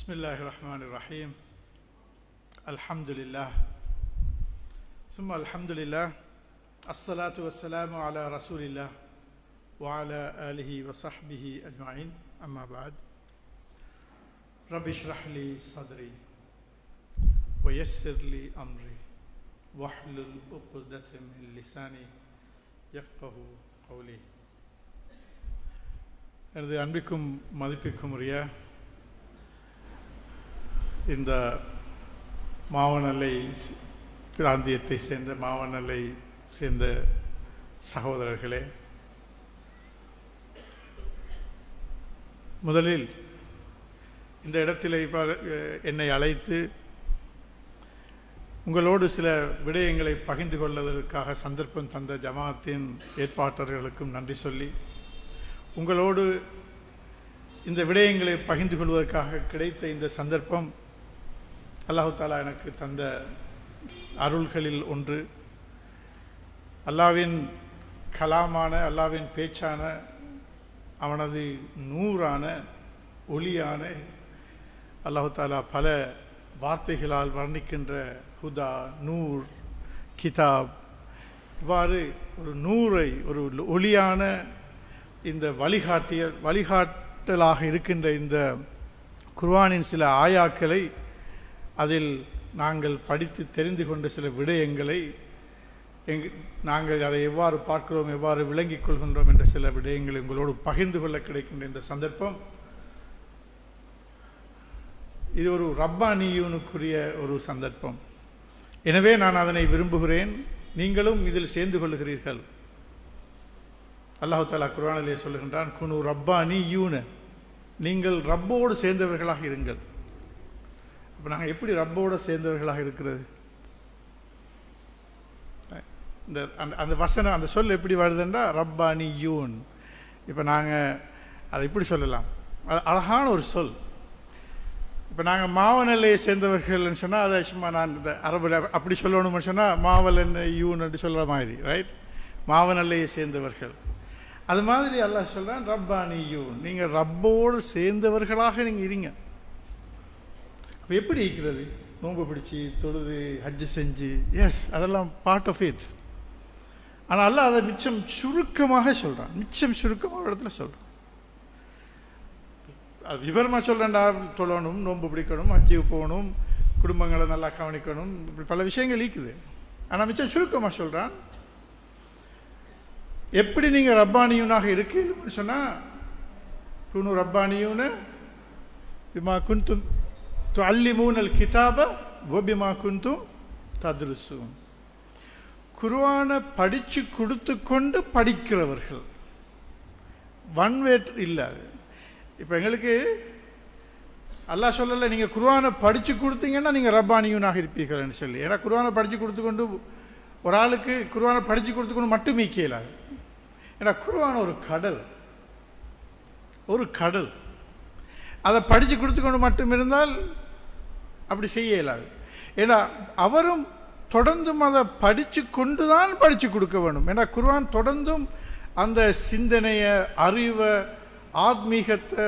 Bismillahirrahmanirrahim. Alhamdulillah. Summa alhamdulillah. As-salatu was-salamu ala rasulillah wa ala alihi wa sahbihi ajma'in. Amma ba'd. Rabbi shrah li sadri wa yassir li amri wahlul 'uqdatan min lisani yafqahu qawli. எனது அன்பிற்கும் மதிப்பிற்கும் உரிய இந்த மாவனல்லை பிராந்தியத்தை சேர்ந்த மாவனல்லை சேர்ந்த சகோதரர்களே, முதலில் இந்த இடத்திலே என்னை அழைத்து உங்களோடு சில விடயங்களை பகிர்ந்து கொள்வதற்காக சந்தர்ப்பம் தந்த ஜமாத்தின் ஏற்பாட்டாளர்களுக்கும் நன்றி சொல்லி, உங்களோடு இந்த விடயங்களை பகிர்ந்து கொள்வதற்காக கிடைத்த இந்த சந்தர்ப்பம் அல்லாஹு தாலா எனக்கு தந்த அருள்களில் ஒன்று. அல்லாவின் கலாமான, அல்லாவின் பேச்சான, அவனது நூறான ஒளியான அல்லாஹு தாலா பல வார்த்தைகளால் வர்ணிக்கின்ற ஹுதா, நூர், கிதாப், இவ்வாறு ஒரு நூரை, ஒரு ஒளியான இந்த வழிகாட்டலாக இருக்கின்ற இந்த குர்ஆனின் சில ஆயாக்களை, அதில் நாங்கள் படித்து தெரிந்து கொண்ட சில விடயங்களை, நாங்கள் அதை எவ்வாறு பார்க்கிறோம், எவ்வாறு விளங்கிக் கொள்கின்றோம் என்ற சில விடயங்களை உங்களோடு பகிர்ந்து கொள்ள கிடைக்கின்ற இந்த சந்தர்ப்பம், இது ஒரு ரப்பானியூனுக்குரிய ஒரு சந்தர்ப்பம். எனவே நான் அதனை விரும்புகிறேன். நீங்களும் இதில் சேர்ந்து கொள்ளுகிறீர்கள். அல்லாஹு தாலா குர்ஆனிலே சொல்லுகின்றான், குனு ரப்பானியூன, நீங்கள் ரப்போடு சேர்ந்தவர்களாக இருங்கள். அப்போ நாங்கள் எப்படி ரப்போடு சேர்ந்தவர்களாக இருக்கிறது? இந்த அந்த வசனம், அந்த சொல் எப்படி வருதுன்றா ரப்பானியூன். இப்போ நாங்கள் அதை இப்படி சொல்லலாம், அது அழகான ஒரு சொல். இப்போ நாங்கள் மாவனல்லையை சேர்ந்தவர்கள்னு சொன்னால் அதை சும்மா நான் இந்த அரபு அப்படி சொல்லணும்னு சொன்னால் மாவல் என்ன யூன் அப்படி சொல்கிற மாதிரி, ரைட்? மாவனல்லையை சேர்ந்தவர்கள். அது மாதிரி அல்லாஹ் சொல்கிறான் ரப்பானியூன், நீங்கள் ரப்போடு சேர்ந்தவர்களாக நீங்கள் இருங்க. அப்போ எப்படி இருக்கிறது? நோன்பு பிடிச்சி, தொழுது, ஹஜ்ஜு செஞ்சு, எஸ், அதெல்லாம் பார்ட் ஆஃப் இட். ஆனால் அல்லாஹ் அதை மிச்சம் சுருக்கமாக சொல்கிறான், மிச்சம் சுருக்கமாக இடத்துல சொல்கிறான். அது விவரமாக சொல்கிறேன்டா, தொழணும், நோன்பு பிடிக்கணும், ஹஜ்ஜுக்கு போகணும், குடும்பங்களை நல்லா கவனிக்கணும், இப்படி பல விஷயங்கள் இருக்குது. ஆனால் மிச்சம் சுருக்கமாக சொல்கிறான். எப்படி நீங்கள் ரப்பானியூனாக இருக்கீங்கன்னு சொன்னால், குனு ரப்பானியூன பிமா குன்தும் துஅல்லிமூனல் கிதாப வபிமா குன்தும் தத்ருஸூன். குர்ஆனை படித்து கொடுத்து கொண்டு படிக்கிறவர்கள். ஒன் வேட் இல்லை. இப்போ எங்களுக்கு அல்லாஹ் சொல்லலை நீங்கள் குர்ஆனை படித்து கொடுத்தீங்கன்னா நீங்கள் ரப்பானியூனாக இருப்பீர்கள்னு சொல்லி. ஏன்னா குர்ஆனை படித்து கொடுத்து கொண்டு ஒரு ஆளுக்கு குர்ஆனை படித்து கொடுத்து கொண்டு மட்டும் இயலாது. ஏன்னா குர்ஆன் ஒரு கடல், ஒரு கடல். அதை படித்து கொடுத்து கொண்டு மட்டும் இருந்தால் அப்படி செய்ய இயலாது. ஏன்னா அவரும் தொடர்ந்தும் அதை படித்து கொண்டு தான் படித்து கொடுக்க வேண்டும். ஏன்னா குர்ஆன் தொடர்ந்தும் அந்த சிந்தனையை, அறிவை, ஆத்மீகத்தை,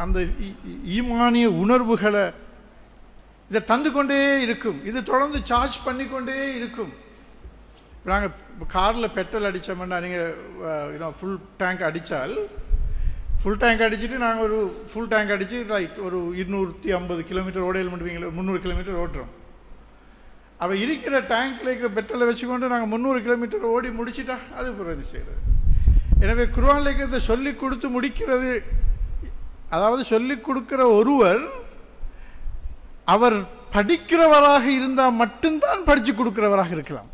அந்த ஈமானிய உணர்வுகளை இதை தந்து கொண்டே இருக்கும். இது தொடர்ந்து சார்ஜ் பண்ணிக்கொண்டே இருக்கும். நாங்கள் காரில் பெட்ரோல் அடித்தோம்னா, நீங்கள் ஃபுல் டேங்க் அடித்தால், ஃபுல் டேங்க் அடிச்சுட்டு நாங்கள் ஒரு ஃபுல் டேங்க் அடித்து ரைட் ஒரு 250 கிலோமீட்டர் ஓடையில் பண்ணுவீங்களா, 300 கிலோமீட்டர் ஓட்டுறோம். அப்போ இருக்கிற டேங்க்கில் இருக்கிற பெட்ரோலை வச்சுக்கொண்டு நாங்கள் 300 கிலோமீட்டர் ஓடி முடிச்சுட்டா அது புறணி செய்கிறது. எனவே குர்ஆனில் இருக்கிறத சொல்லி கொடுத்து முடிக்கிறது, அதாவது சொல்லிக் கொடுக்கிற ஒருவர் அவர் படிக்கிறவராக இருந்தால் மட்டும்தான் படித்து கொடுக்கிறவராக இருக்கலாம்.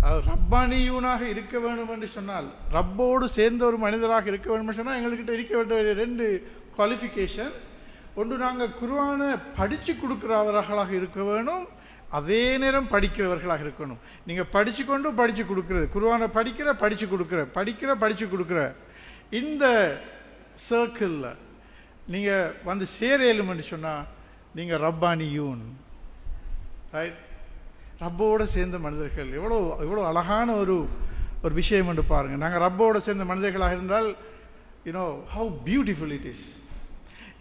அது ரப்பானியூனாக இருக்க வேண்டும் என்று சொன்னால், ரப்போடு சேர்ந்த ஒரு மனிதராக இருக்க வேண்டும் என்று சொன்னால், எங்கள்கிட்ட இருக்க வேண்டிய 2 குவாலிஃபிகேஷன். ஒன்று, நாங்கள் குர்ஆனை படித்து கொடுக்கிறவர்களாக இருக்க வேணும், அதே நேரம் படிக்கிறவர்களாக இருக்கணும். நீங்கள் படித்து கொண்டு படித்து கொடுக்குறது, குர்ஆனை படித்து கொடுக்குற இந்த சர்க்கிளில் நீங்கள் வந்து சேரலும் என்று சொன்னால் நீங்கள் ரப்பானியூன், ரைட்? ரப்போடு சேர்ந்த மனிதர்கள். எவ்வளோ அழகான ஒரு விஷயம் என்று பாருங்கள். நாங்கள் ரப்போடு சேர்ந்த மனிதர்களாக இருந்தால், ஹவு பியூட்டிஃபுல் இட் இஸ்.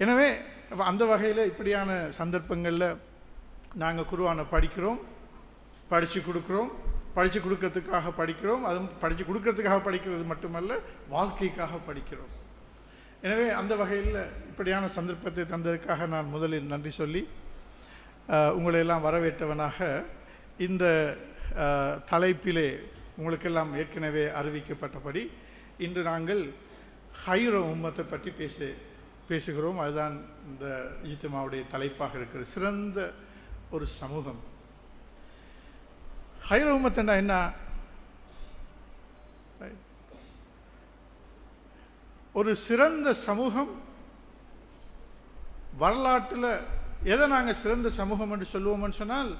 எனவே அந்த வகையில் இப்படியான சந்தர்ப்பங்களில் நாங்கள் குர்ஆனை படிக்கிறோம், படித்து கொடுக்குறோம். படித்து கொடுக்கறதுக்காக படிக்கிறோம். அதுவும் படித்து கொடுக்கறதுக்காக படிக்கிறது மட்டுமல்ல, வாழ்க்கைக்காக படிக்கிறோம். எனவே அந்த வகையில் இப்படியான சந்தர்ப்பத்தை தந்ததற்காக நான் முதலில் நன்றி சொல்லி உங்களையெல்லாம் வரவேற்றவனாக இந்த தலைப்பிலே உங்களுக்கெல்லாம் ஏற்கனவே அறிவிக்கப்பட்டபடி இன்று நாங்கள் ஹைர உம்மத்தை பற்றி பேசுகிறோம். அதுதான் இந்த இஜ்திமாவுடைய தலைப்பாக இருக்கிற சிறந்த ஒரு சமூகம். ஹைர உம்மத்துன்னா என்ன? ஒரு சிறந்த சமூகம். வரலாற்றில் எதை நாங்கள் சிறந்த சமூகம் என்று சொல்லுவோம்னு சொன்னால்,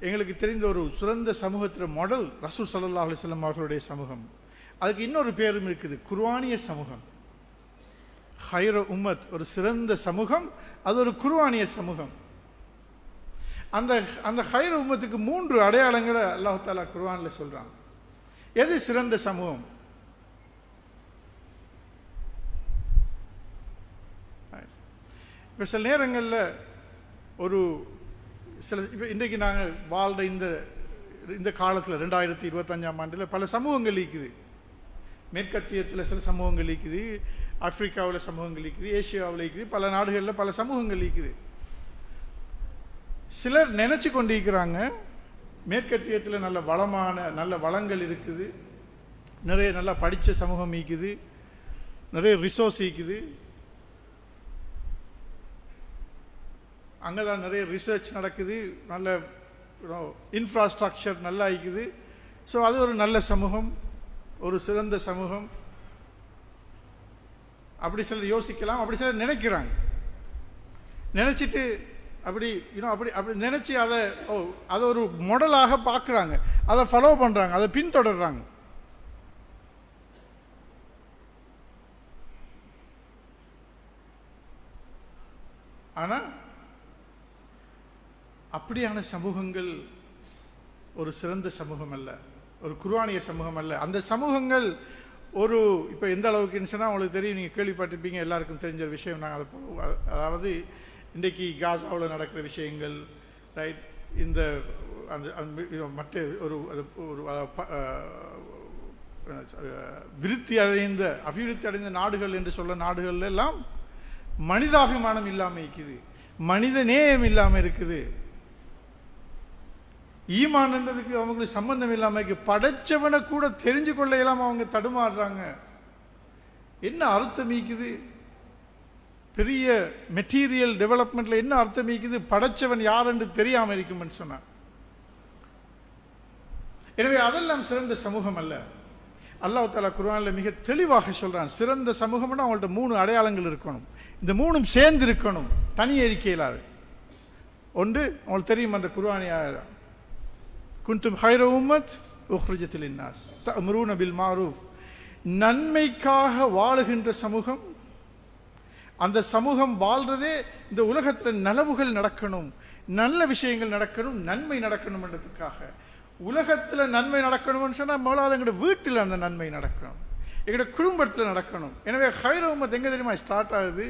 எங்களுக்கு தெரிந்த ஒரு சிறந்த சமூகத்தில் மாடல் ரசூல் ஸல்லல்லாஹு அலைஹி வஸல்லம் அவர்களுடைய சமூகம். அதுக்கு இன்னொரு பேரும் இருக்குது, குர்ஆனிய சமூகம். ஹைர உம்மத் ஒரு சிறந்த சமூகம், அது ஒரு குர்ஆனிய சமூகம். அந்த ஹைர உம்மத்துக்கு 3 அடையாளங்களை அல்லாஹ் தஆலா குர்ஆன்ல சொல்றாங்க. எது சிறந்த சமூகம்? இப்போ சில நேரங்களில் இப்போ இன்றைக்கு நாங்கள் வாழ்கிற இந்த காலத்தில் 2025ஆம் ஆண்டில் பல சமூகங்கள் இருக்குது. மேற்கத்தியத்தில் சில சமூகங்கள் இருக்குது, ஆப்பிரிக்காவில் சமூகங்கள் இருக்குது, ஏசியாவில் இருக்குது, பல நாடுகளில் பல சமூகங்கள் இருக்குது. சிலர் நினச்சி கொண்டிருக்கிறாங்க மேற்கத்தியத்தில் நல்ல வளங்கள் இருக்குது, நிறைய நல்லா படித்த சமூகம் இருக்குது, நிறைய ரிசோர்ஸ் இருக்குது, அங்கே தான் நிறைய ரிசர்ச் நடக்குது, நல்ல இன்ஃப்ராஸ்ட்ரக்சர் நல்லா இருக்குது. ஸோ அது ஒரு நல்ல சமூகம், ஒரு சிறந்த சமூகம். அப்படி சிலர் யோசிக்கலாம், அப்படி சிலர் நினைக்கிறாங்க. நினச்சிட்டு அப்படி அப்படி நினச்சி அதை ஒரு மாடலாக பார்க்குறாங்க, அதை ஃபாலோ பண்ணுறாங்க, அதை பின்தொடர்றாங்க. ஆனால் அப்படியான சமூகங்கள் ஒரு சிறந்த சமூகம் அல்ல, ஒரு குர்ஆனிய சமூகம் அல்ல. அந்த சமூகங்கள் இப்போ எந்த அளவுக்குன்னு சொன்னால் உங்களுக்கு தெரியும், நீங்கள் கேள்விப்பட்டிருப்பீங்க, எல்லாருக்கும் தெரிஞ்ச விஷயம். நாங்கள் அதாவது இன்றைக்கி காசாவில் நடக்கிற விஷயங்கள், ரைட், இந்த மற்ற ஒரு அபிவிருத்தி அடைந்த நாடுகள் என்று சொல்ல நாடுகள் எல்லாம் மனிதாபிமானம் இல்லாமல் இருக்குது, மனித நேயம் இல்லாமல் இருக்குது, ஈமான்ன்றதுக்கு அவங்களுக்கு சம்பந்தம் இல்லாமல் இருக்கு. படைச்சவனை கூட தெரிஞ்சு கொள்ள இல்லாமல் அவங்க தடுமாறுறாங்க. என்ன அர்த்தம் இருக்குது? பெரிய மெட்டீரியல் டெவலப்மெண்ட்ல என்ன அர்த்தம் இருக்குது? படைச்சவன் யார் என்று தெரியாமல் இருக்கும்னு சொன்னார். எனவே அதெல்லாம் சிறந்த சமூகம் அல்ல. அல்லாஹ் தஆலா குர்ஆன்ல மிக தெளிவாக சொல்றான், சிறந்த சமூகம்னா அவங்கள்ட்ட 3 அடையாளங்கள் இருக்கணும். இந்த 3ம் சேர்ந்து இருக்கணும், தனியே இருக்க இயலாது. ஒன்று உங்களுக்கு தெரியும், அந்த குர்ஆனிய ஆயத், குன்தும் ஹைர உம்மத் உக்ரிஜத் லின்னாஸ் தஅமுரூன பில் மஅரூஃப், நன்மைக்காக வாழுகின்ற சமூகம். அந்த சமூகம் வாழ்றதே இந்த உலகத்தில் நலவுகள் நடக்கணும், நல்ல விஷயங்கள் நடக்கணும், நன்மை நடக்கணும் என்றதுக்காக. உலகத்தில் நன்மை நடக்கணும்னு சொன்னால் முதலாவது எங்களோட வீட்டில் அந்த நன்மை நடக்கணும், எங்களோட குடும்பத்தில் நடக்கணும். எனவே ஹைர உம்மத் எங்கே தெரியுமா ஸ்டார்ட் ஆகுது?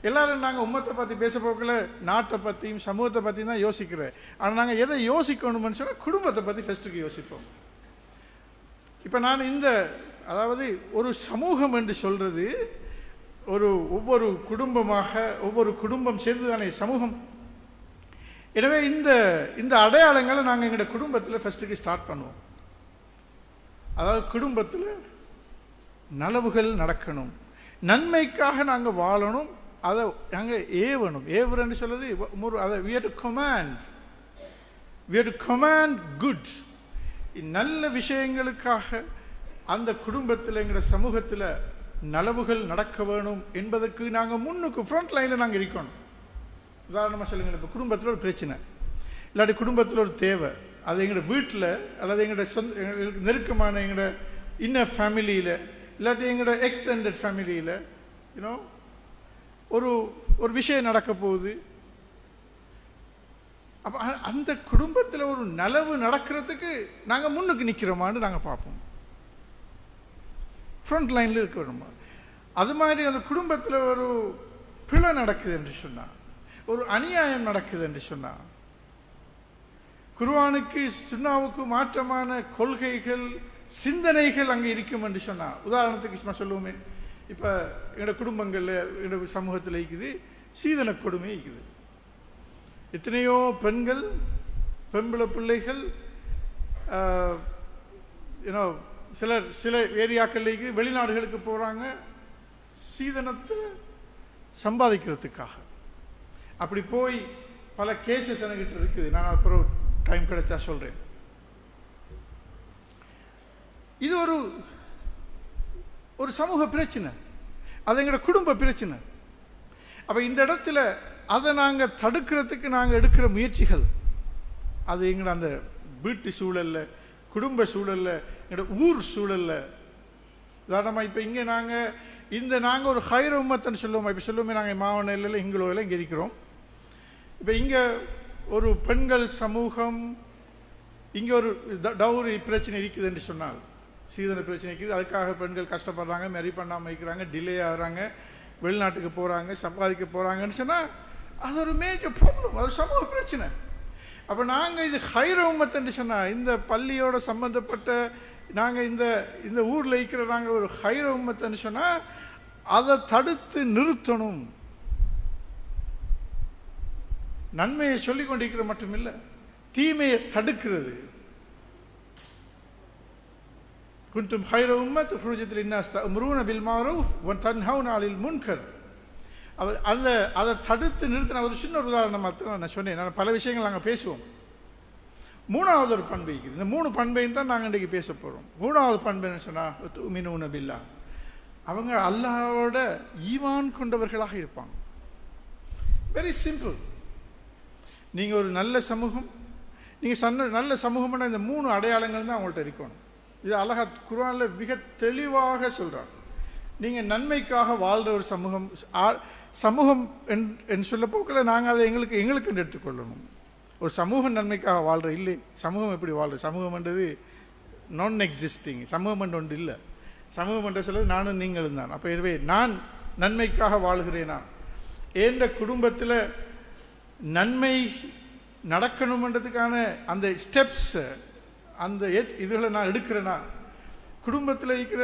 எல்லாரும் நாங்கள் உம்மத்தை பற்றி பேச போக்கில் நாட்டை பற்றியும் சமூகத்தை பற்றியும் தான் யோசிக்கிறேன். ஆனால் நாங்கள் எதை யோசிக்கணும்னு சொன்னால் குடும்பத்தை பற்றி ஃபஸ்ட்டுக்கு யோசிப்போம். இப்போ நான் அதாவது ஒரு சமூகம் என்று சொல்கிறது ஒவ்வொரு குடும்பமாக, ஒவ்வொரு குடும்பம் சேர்ந்து தானே சமூகம். எனவே இந்த அடையாளங்களை நாங்கள் எங்களோட குடும்பத்தில் ஃபஸ்ட்டுக்கு ஸ்டார்ட் பண்ணுவோம். அதாவது குடும்பத்தில் நலவுகள் நடக்கணும், நன்மைக்காக நாங்கள் வாழணும், அதை நாங்கள் ஏவணும். ஏவுறன்னு சொல்லுது அதை we have to command good. நல்ல விஷயங்களுக்காக அந்த குடும்பத்தில் எங்களோட சமூகத்தில் நலவுகள் நடக்க வேணும் என்பதற்கு நாங்கள் முன்னுக்கு ஃப்ரண்ட் லைனில் நாங்கள் இருக்கணும். உதாரணமாக சொல்லுங்கள், இப்போ குடும்பத்தில் ஒரு பிரச்சனை, இல்லாட்டி குடும்பத்தில் ஒரு தேவை, அது எங்களோட வீட்டில் அல்லது எங்களோட எங்களுக்கு நெருக்கமான எங்களோட இன்னர் ஃபேமிலியில் இல்லாட்டி எங்களோட எக்ஸ்டெண்டட் ஃபேமிலியில் ஒரு விஷயம் நடக்க போகுது. அப்போ அந்த குடும்பத்தில் ஒரு நலவு நடக்கிறதுக்கு நாங்கள் முன்னுக்கு நிற்கிறோமான்னு நாங்கள் பார்ப்போம், ஃப்ரண்ட் லைனில் இருக்க வேணுமா. அது மாதிரி அந்த குடும்பத்தில் ஒரு பிழை நடக்குது என்று சொன்னார், ஒரு அநியாயம் நடக்குது என்று சொன்னார், குர்ஆனுக்கு சுன்னாவுக்கு மாற்றமான கொள்கைகள் சிந்தனைகள் அங்கே இருக்கும் என்று சொன்னார். உதாரணத்துக்கு சொல்லுவோமே, இப்போ எங்களோட குடும்பங்களில் எங்களோட சமூகத்தில் இருக்குது சீதன கொடுமை இருக்குது. எத்தனையோ பெண்கள் பெண்பிள பிள்ளைகள் சில ஏரியாக்கள் வெளிநாடுகளுக்கு போகிறாங்க சீதனத்தை சம்பாதிக்கிறதுக்காக. அப்படி போய் பல கேசஸ் என்கிட்ட இருக்குது, நான் அப்புறம் டைம் கிடைச்சா சொல்கிறேன். இது ஒரு சமூக பிரச்சனை, அது எங்களோட குடும்ப பிரச்சனை. அப்போ இந்த இடத்துல அதை நாங்கள் தடுக்கிறதுக்கு நாங்கள் எடுக்கிற முயற்சிகள், அது எங்களோட அந்த வீட்டு சூழலில், குடும்ப சூழலில், எங்களோட ஊர் சூழலில். உதாரணமாக இப்போ இங்கே நாங்கள் ஒரு ஹைர உம்மத்துன்னு சொல்லுவோம். இப்போ சொல்லுவோமே, நாங்கள் மாவனையில் இங்களோவில் இங்கே இருக்கிறோம். இப்போ இங்கே ஒரு பெண்கள் சமூகம், இங்கே ஒரு டவுரி பிரச்சனை இருக்குது என்று சொன்னால், சீதன பிரச்சனை இருக்குது, அதுக்காக பெண்கள் கஷ்டப்படுறாங்க, மேரி பண்ணாமல் இருக்கிறாங்க, டிலே ஆகுறாங்க, வெளிநாட்டுக்கு போகிறாங்க, சம்பாதிக்க போகிறாங்கன்னு சொன்னால் அது ஒரு மேஜர் ப்ராப்ளம், அது சமூக பிரச்சனை. அப்போ நாங்கள் இது ஹைர உம்மத்துன்னு சொன்னால், இந்த பள்ளியோட சம்பந்தப்பட்ட நாங்கள் இந்த ஊரில் இருக்கிற நாங்கள் ஒரு ஹைர உம்மத்துன்னு சொன்னால் அதை தடுத்து நிறுத்தணும். நன்மையை சொல்லிக் கொண்டிருக்கிற மட்டும் இல்லை, தீமையை தடுக்கிறது. குன்தும் ஹைர உம்மத் உஹ்ரிஜத் லின்னாஸ் தஅமுரூன பில் மஅரூஃப் வ தன்ஹவுன அனில் முன்கர். அதை தடுத்து நிறுத்தின ஒரு சின்ன உதாரணம் மாத்திரம் நான் சொன்னேன். நான் பல விஷயங்கள் நாங்கள் பேசுவோம். மூணாவது ஒரு பண்பு இருக்குது. இந்த 3 பண்பையும் தான் நாங்கள் இன்றைக்கு பேச போகிறோம். மூணாவது பண்பு என்ன சொன்னால், துமினூன பில்லாஹ், அவங்க அல்லாஹ்வோட ஈமான் கொண்டவர்களாக இருப்பாங்க. Very simple. நீங்கள் ஒரு நல்ல சமூகம், நீங்கள் நல்ல சமூகம்னா இந்த 3 அடையாளங்கள் தான் அவங்கள்ட்ட இருக்கணும். இது அழகா குர்ஆனில் மிக தெளிவாக சொல்கிறாங்க. நீங்கள் நன்மைக்காக வாழ்கிற ஒரு சமூகம் என்று சொல்ல போக்கில் நாங்கள் அதை எங்களுக்கு எடுத்துக்கொள்ளணும். ஒரு சமூகம் நன்மைக்காக வாழ்கிற இல்லை, சமூகம் எப்படி வாழ்கிற, சமூகம்ன்றது நான் எக்ஸிஸ்டிங், சமூகம் என்று ஒன்று இல்லை. சமூகம் என்ற சொல்வது நானும் நீங்களும் தான். அப்போ எனவே நான் நன்மைக்காக வாழ்கிறேனா, என்ற குடும்பத்தில் நன்மை நடக்கணுன்றதுக்கான அந்த ஸ்டெப்ஸ், அந்த இதுகளை நான் எடுக்கிறேன்னா, குடும்பத்தில் இருக்கிற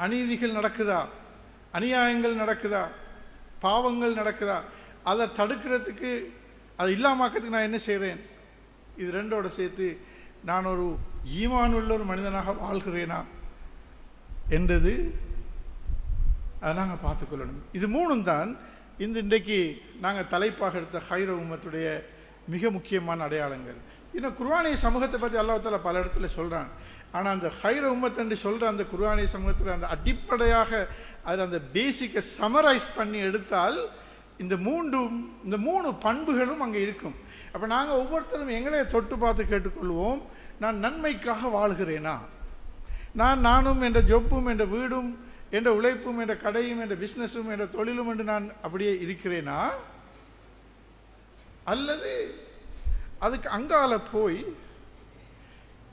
அநீதிகள் நடக்குதா, அநியாயங்கள் நடக்குதா, பாவங்கள் நடக்குதா, அதை தடுக்கிறதுக்கு, அதை இல்லாமக்கிறதுக்கு நான் என்ன செய்கிறேன், இது ரெண்டோட சேர்த்து நான் ஒரு ஈமான் உள்ள ஒரு மனிதனாக வாழ்கிறேனா என்றது அதை நாங்கள் பார்த்துக்கொள்ளணும். இது 3 தான் இன்றைக்கு நாங்கள் தலைப்பாக எடுத்த ஹைர உம்மத்துடைய மிக முக்கியமான அடையாளங்கள். இன்னும் குர்ஆனிய சமூகத்தை பற்றி அல்லாஹ் தஆலா பல இடத்துல சொல்கிறான். ஆனால் அந்த ஹைர உம்மத் என்று சொல்கிற அந்த குர்ஆனிய சமூகத்தில் அந்த அடிப்படையாக அதில் அந்த பேசிக்கை சமரைஸ் பண்ணி எடுத்தால் இந்த 3 பண்புகளும் அங்கே இருக்கும். அப்போ நாங்கள் ஒவ்வொருத்தரும் எங்களே தொட்டு பார்த்து கேட்டுக்கொள்வோம், நான் நன்மைக்காக வாழ்கிறேனா, நானும் என்ற ஜொப்பும் என்ற வீடும் என்ற உழைப்பும் என்ற கடையும் என்ற பிஸ்னஸும் என்ற தொழிலும் என்று நான் அப்படியே இருக்கிறேனா, அல்லது அதுக்கு அங்கால போய்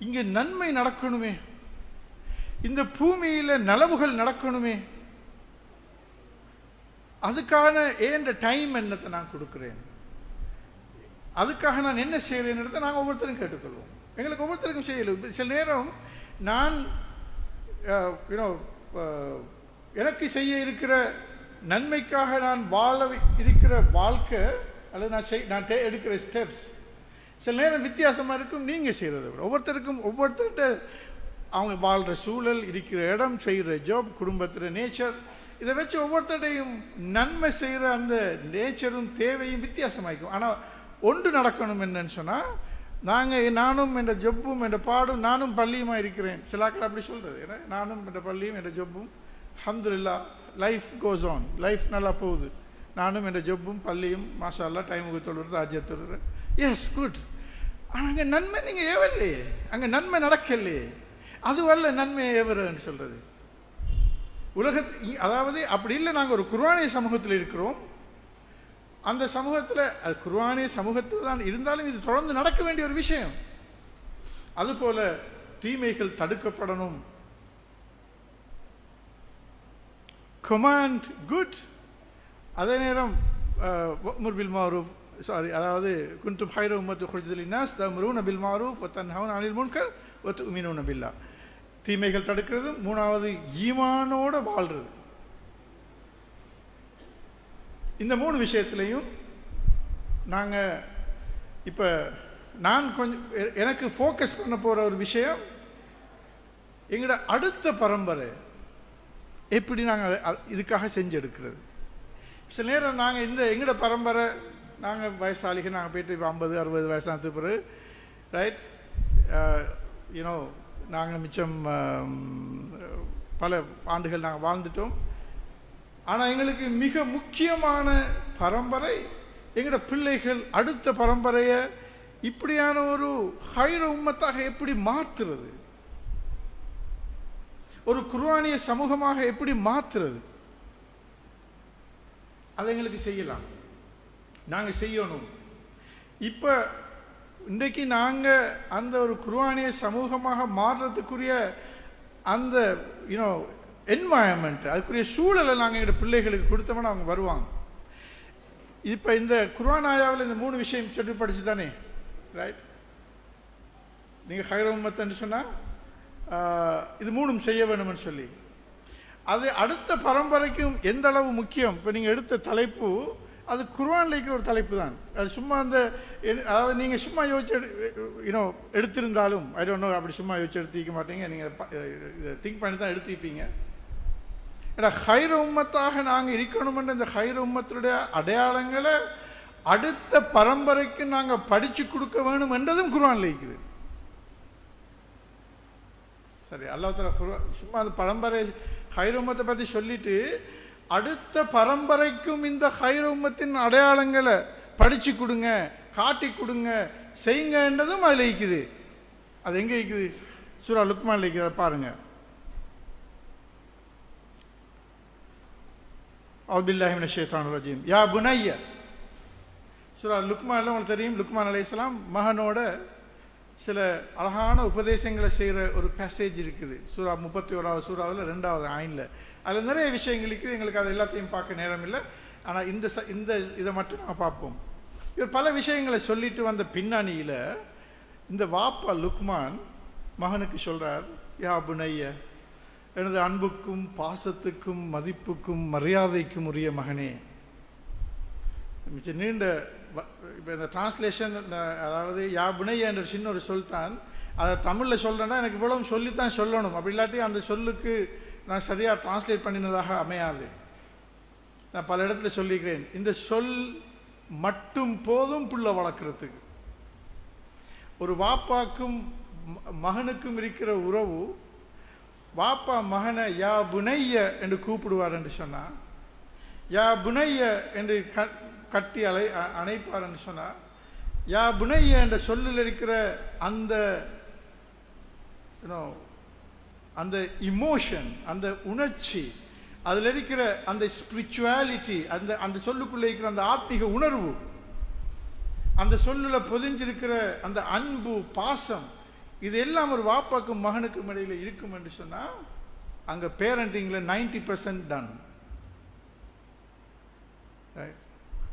இங்கே நன்மை நடக்கணுமே, இந்த பூமியில் நலவுகள் நடக்கணுமே, அதுக்கான ஏன்ற டைம் என்னத்தை நான் கொடுக்குறேன், அதுக்காக நான் என்ன செய்கிறேன்றதை நாங்கள் ஒவ்வொருத்தரும் கேட்டுக்கொள்வோம். எங்களுக்கு ஒவ்வொருத்தருக்கும் செய்யலை. சில நேரம் நான் எனக்கு செய்ய இருக்கிற நன்மைக்காக நான் வாழ இருக்கிற வாழ்க்கை அல்லது நான் எடுக்கிற ஸ்டெப்ஸ் சில நேரம் வித்தியாசமாக இருக்கும். நீங்கள் செய்கிறத விட ஒவ்வொருத்தர்கிட்ட அவங்க வாழ்கிற சூழல், இருக்கிற இடம், செய்கிற ஜாப், குடும்பத்தில் நேச்சர், இதை வச்சு ஒவ்வொருத்தரையும் நன்மை செய்கிற அந்த நேச்சரும் தேவையும் வித்தியாசமாயிருக்கும். ஆனால் ஒன்று நடக்கணும் என்னன்னு சொன்னால், நானும் என்ற ஜொப்பும் என்ற பாடும் நானும் பள்ளியுமாக இருக்கிறேன். சிலாக்கள் அப்படி சொல்கிறது, ஏன்னா நானும் என்ற பள்ளியும் என்ற ஜொப்பும், அல்ஹம்துலில்லாஹ், லைஃப் கோஸ் ஆன், லைஃப் நல்லா போகுது, நானும் என்ற ஜொப்பும் பள்ளியும் மாஷா அல்லாஹ் டைமுக்கு தொழுறது, ஆஜியத் தொழுறேன், எஸ் குட். ஆனால் அங்கே நன்மை நீங்கள் ஏவல்லையே, அங்கே நன்மை நடக்கலையே, அதுவல்ல நன்மையை ஏவுறன்னு சொல்கிறது. அதாவது அப்படி இல்லை. நாங்கள் ஒரு குர்ஆனிய சமூகத்தில் இருக்கிறோம். அந்த சமூகத்தில் அது குர்ஆனிய சமூகத்தில் தான் இருந்தாலும் இது தொடர்ந்து நடக்க வேண்டிய ஒரு விஷயம். அதுபோல தீமைகள் தடுக்கப்படணும். command good அதே நேரம் முர்பில் மாரூஃப் அதாவது குன்தும் ஹைர உம்மத்து உக்ரிஜத் லின்னாஸ் தஅமுரூன பில் மாரூஃப் வ தன்ஹவுன அனில் முன்கர் வ துமினூன பில்லாஹ். தீமைகள் தடுக்கிறது, மூணாவது ஈமானோட வாழ்றது. இந்த 3 விஷயத்திலையும் நாங்கள் இப்போ நான் கொஞ்சம் எனக்கு ஃபோக்கஸ் பண்ண போகிற ஒரு விஷயம் எங்களோட அடுத்த பரம்பரை எப்படி நாங்கள் இதுக்காக செஞ்செடுக்கிறது. சில நேரம் நாங்கள் எங்களோட பரம்பரை நாங்கள் வயசாளிகள் நாங்கள் போயிட்டு இப்போ 50-60 வயசானது பிறகு ரைட் யூனோ நாங்கள் மிச்சம் பல ஆண்டுகள் நாங்கள் வாழ்ந்துட்டோம். ஆனால் எங்களுக்கு மிக முக்கியமான பரம்பரை எங்களோட பிள்ளைகள் அடுத்த பரம்பரையை இப்படியான ஒரு ஹைர உம்மத்தாக எப்படி மாற்றுறது, ஒரு குர்ஆனிய சமூகமாக எப்படி மாற்றுறது, அதை எங்களுக்கு செய்யலாம், நாங்கள் செய்யணும். இப்போ இன்றைக்கு நாங்கள் அந்த ஒரு குர்ஆனிய சமூகமாக மாறுறதுக்குரிய அந்த யூனோ என்வாயன்மெண்ட், அதுக்குரிய சூழலை நாங்கள் எங்களோட பிள்ளைகளுக்கு கொடுத்தோம்னா அவங்க வருவாங்க. இப்போ இந்த குர்ஆன் ஆயாவில் இந்த 3 விஷயம் சொல்லி படிச்சு தானே ரைட். நீங்கள் ஹைர உம்மத்துன்னு சொன்னால் இது 3 செய்ய வேணும்னு சொல்லி அது அடுத்த பரம்பரைக்கும் எந்த அளவு முக்கியம். இப்போ நீங்கள் எடுத்த தலைப்பு அது குர்ஆன்ல இருக்கிற ஒரு தலைப்பு தான். அது சும்மா அந்த அதாவது நீங்கள் சும்மா யோசிச்சு எடுத்திருந்தாலும் ஐ டோன்ட் நோ, அப்படி சும்மா யோசிச்சு எடுத்திக்க மாட்டீங்க, நீங்கள் திங்க் பண்ணி தான் எடுத்துப்பீங்க. ஏன்னா ஹைர உம்மத்தாக நாங்கள் இருக்கணுமென்ற இந்த ஹைர உம்மத்துடைய அடையாளங்களை அடுத்த பரம்பரைக்கு நாங்கள் படித்து கொடுக்க வேணும் என்றதும் குர்ஆன்ல இருக்குது. சரி, அல்லாஹ் தஆலா சும்மா அந்த பரம்பரை ஹைர உம்மத்தை பற்றி சொல்லிட்டு அடுத்த பரம்பரைக்கும் இந்த ஹைர உம்மத்தின் அடையாளங்களை படித்து கொடுங்க, காட்டி கொடுங்க, செய்யுங்க என்றதும் அதில் இருக்குது. அது எங்கே இருக்குது? சூரா லுக்மான்ல இருக்குது, அதை பாருங்க. அஊது பில்லாஹி மினஷ் ஷைத்தானிர் ரஜீம். யா புனைய சூரா லுக்மான்ல உங்களுக்கு தெரியும், லுக்மான் அலைஹிஸ்ஸலாம் மகனோட சில அழகான உபதேசங்களை செய்கிற ஒரு பேசேஜ் இருக்குது சூரா 31வது சூறாவில் 2வது ஆயன்ல. அதில் நிறைய விஷயங்கள் இருக்குது, எங்களுக்கு அதை எல்லாத்தையும் பார்க்க நேரம் இல்லை. ஆனால் இந்த இதை மட்டும் நாங்கள் பார்ப்போம். இவர் பல விஷயங்களை சொல்லிட்டு வந்த பின்னணியில் இந்த வாப்பா லுக்மான் மகனுக்கு சொல்கிறார், யா புனைய, எனது அன்புக்கும் பாசத்துக்கும் மதிப்புக்கும் மரியாதைக்கும் உரிய மகனே. மிச்சம் நீண்ட இப்போ இந்த டிரான்ஸ்லேஷன், அதாவது யா புனைய என்ற சின்ன ஒரு சொல் தான். அதை தமிழில் சொல்கிறேன்னா எனக்கு இவ்வளவு சொல்லித்தான் சொல்லணும், அப்படி இல்லாட்டி அந்த சொல்லுக்கு நான் சரியாக டிரான்ஸ்லேட் பண்ணினதாக அமையாது. நான் பல இடத்துல சொல்லிக்கிறேன், இந்த சொல் மட்டும் போதும் புள்ள வளர்க்குறதுக்கு. ஒரு வாப்பாக்கும் மகனுக்கும் இருக்கிற உறவு, வாப்பா மகனை யா புனைய என்று கூப்பிடுவார் என்று சொன்னால், யா புனைய என்று கட்டி அணைப்பார் என்று சொன்னார், யா புனைய என்ற சொல்லில் இருக்கிற அந்த அந்த இமோஷன், அந்த உணர்ச்சி, அதில் இருக்கிற அந்த ஸ்பிரிச்சுவாலிட்டி, அந்த சொல்லுக்குள்ளே இருக்கிற அந்த ஆத்மீக உணர்வு, அந்த சொல்லில் பொதிஞ்சிருக்கிற அந்த அன்பு பாசம், இது எல்லாம் ஒரு வாப்பாக்கும் மகனுக்கும் இடையில் இருக்கும் என்று சொன்னால் அங்கே பேரண்டிங்கில் 90% டன்.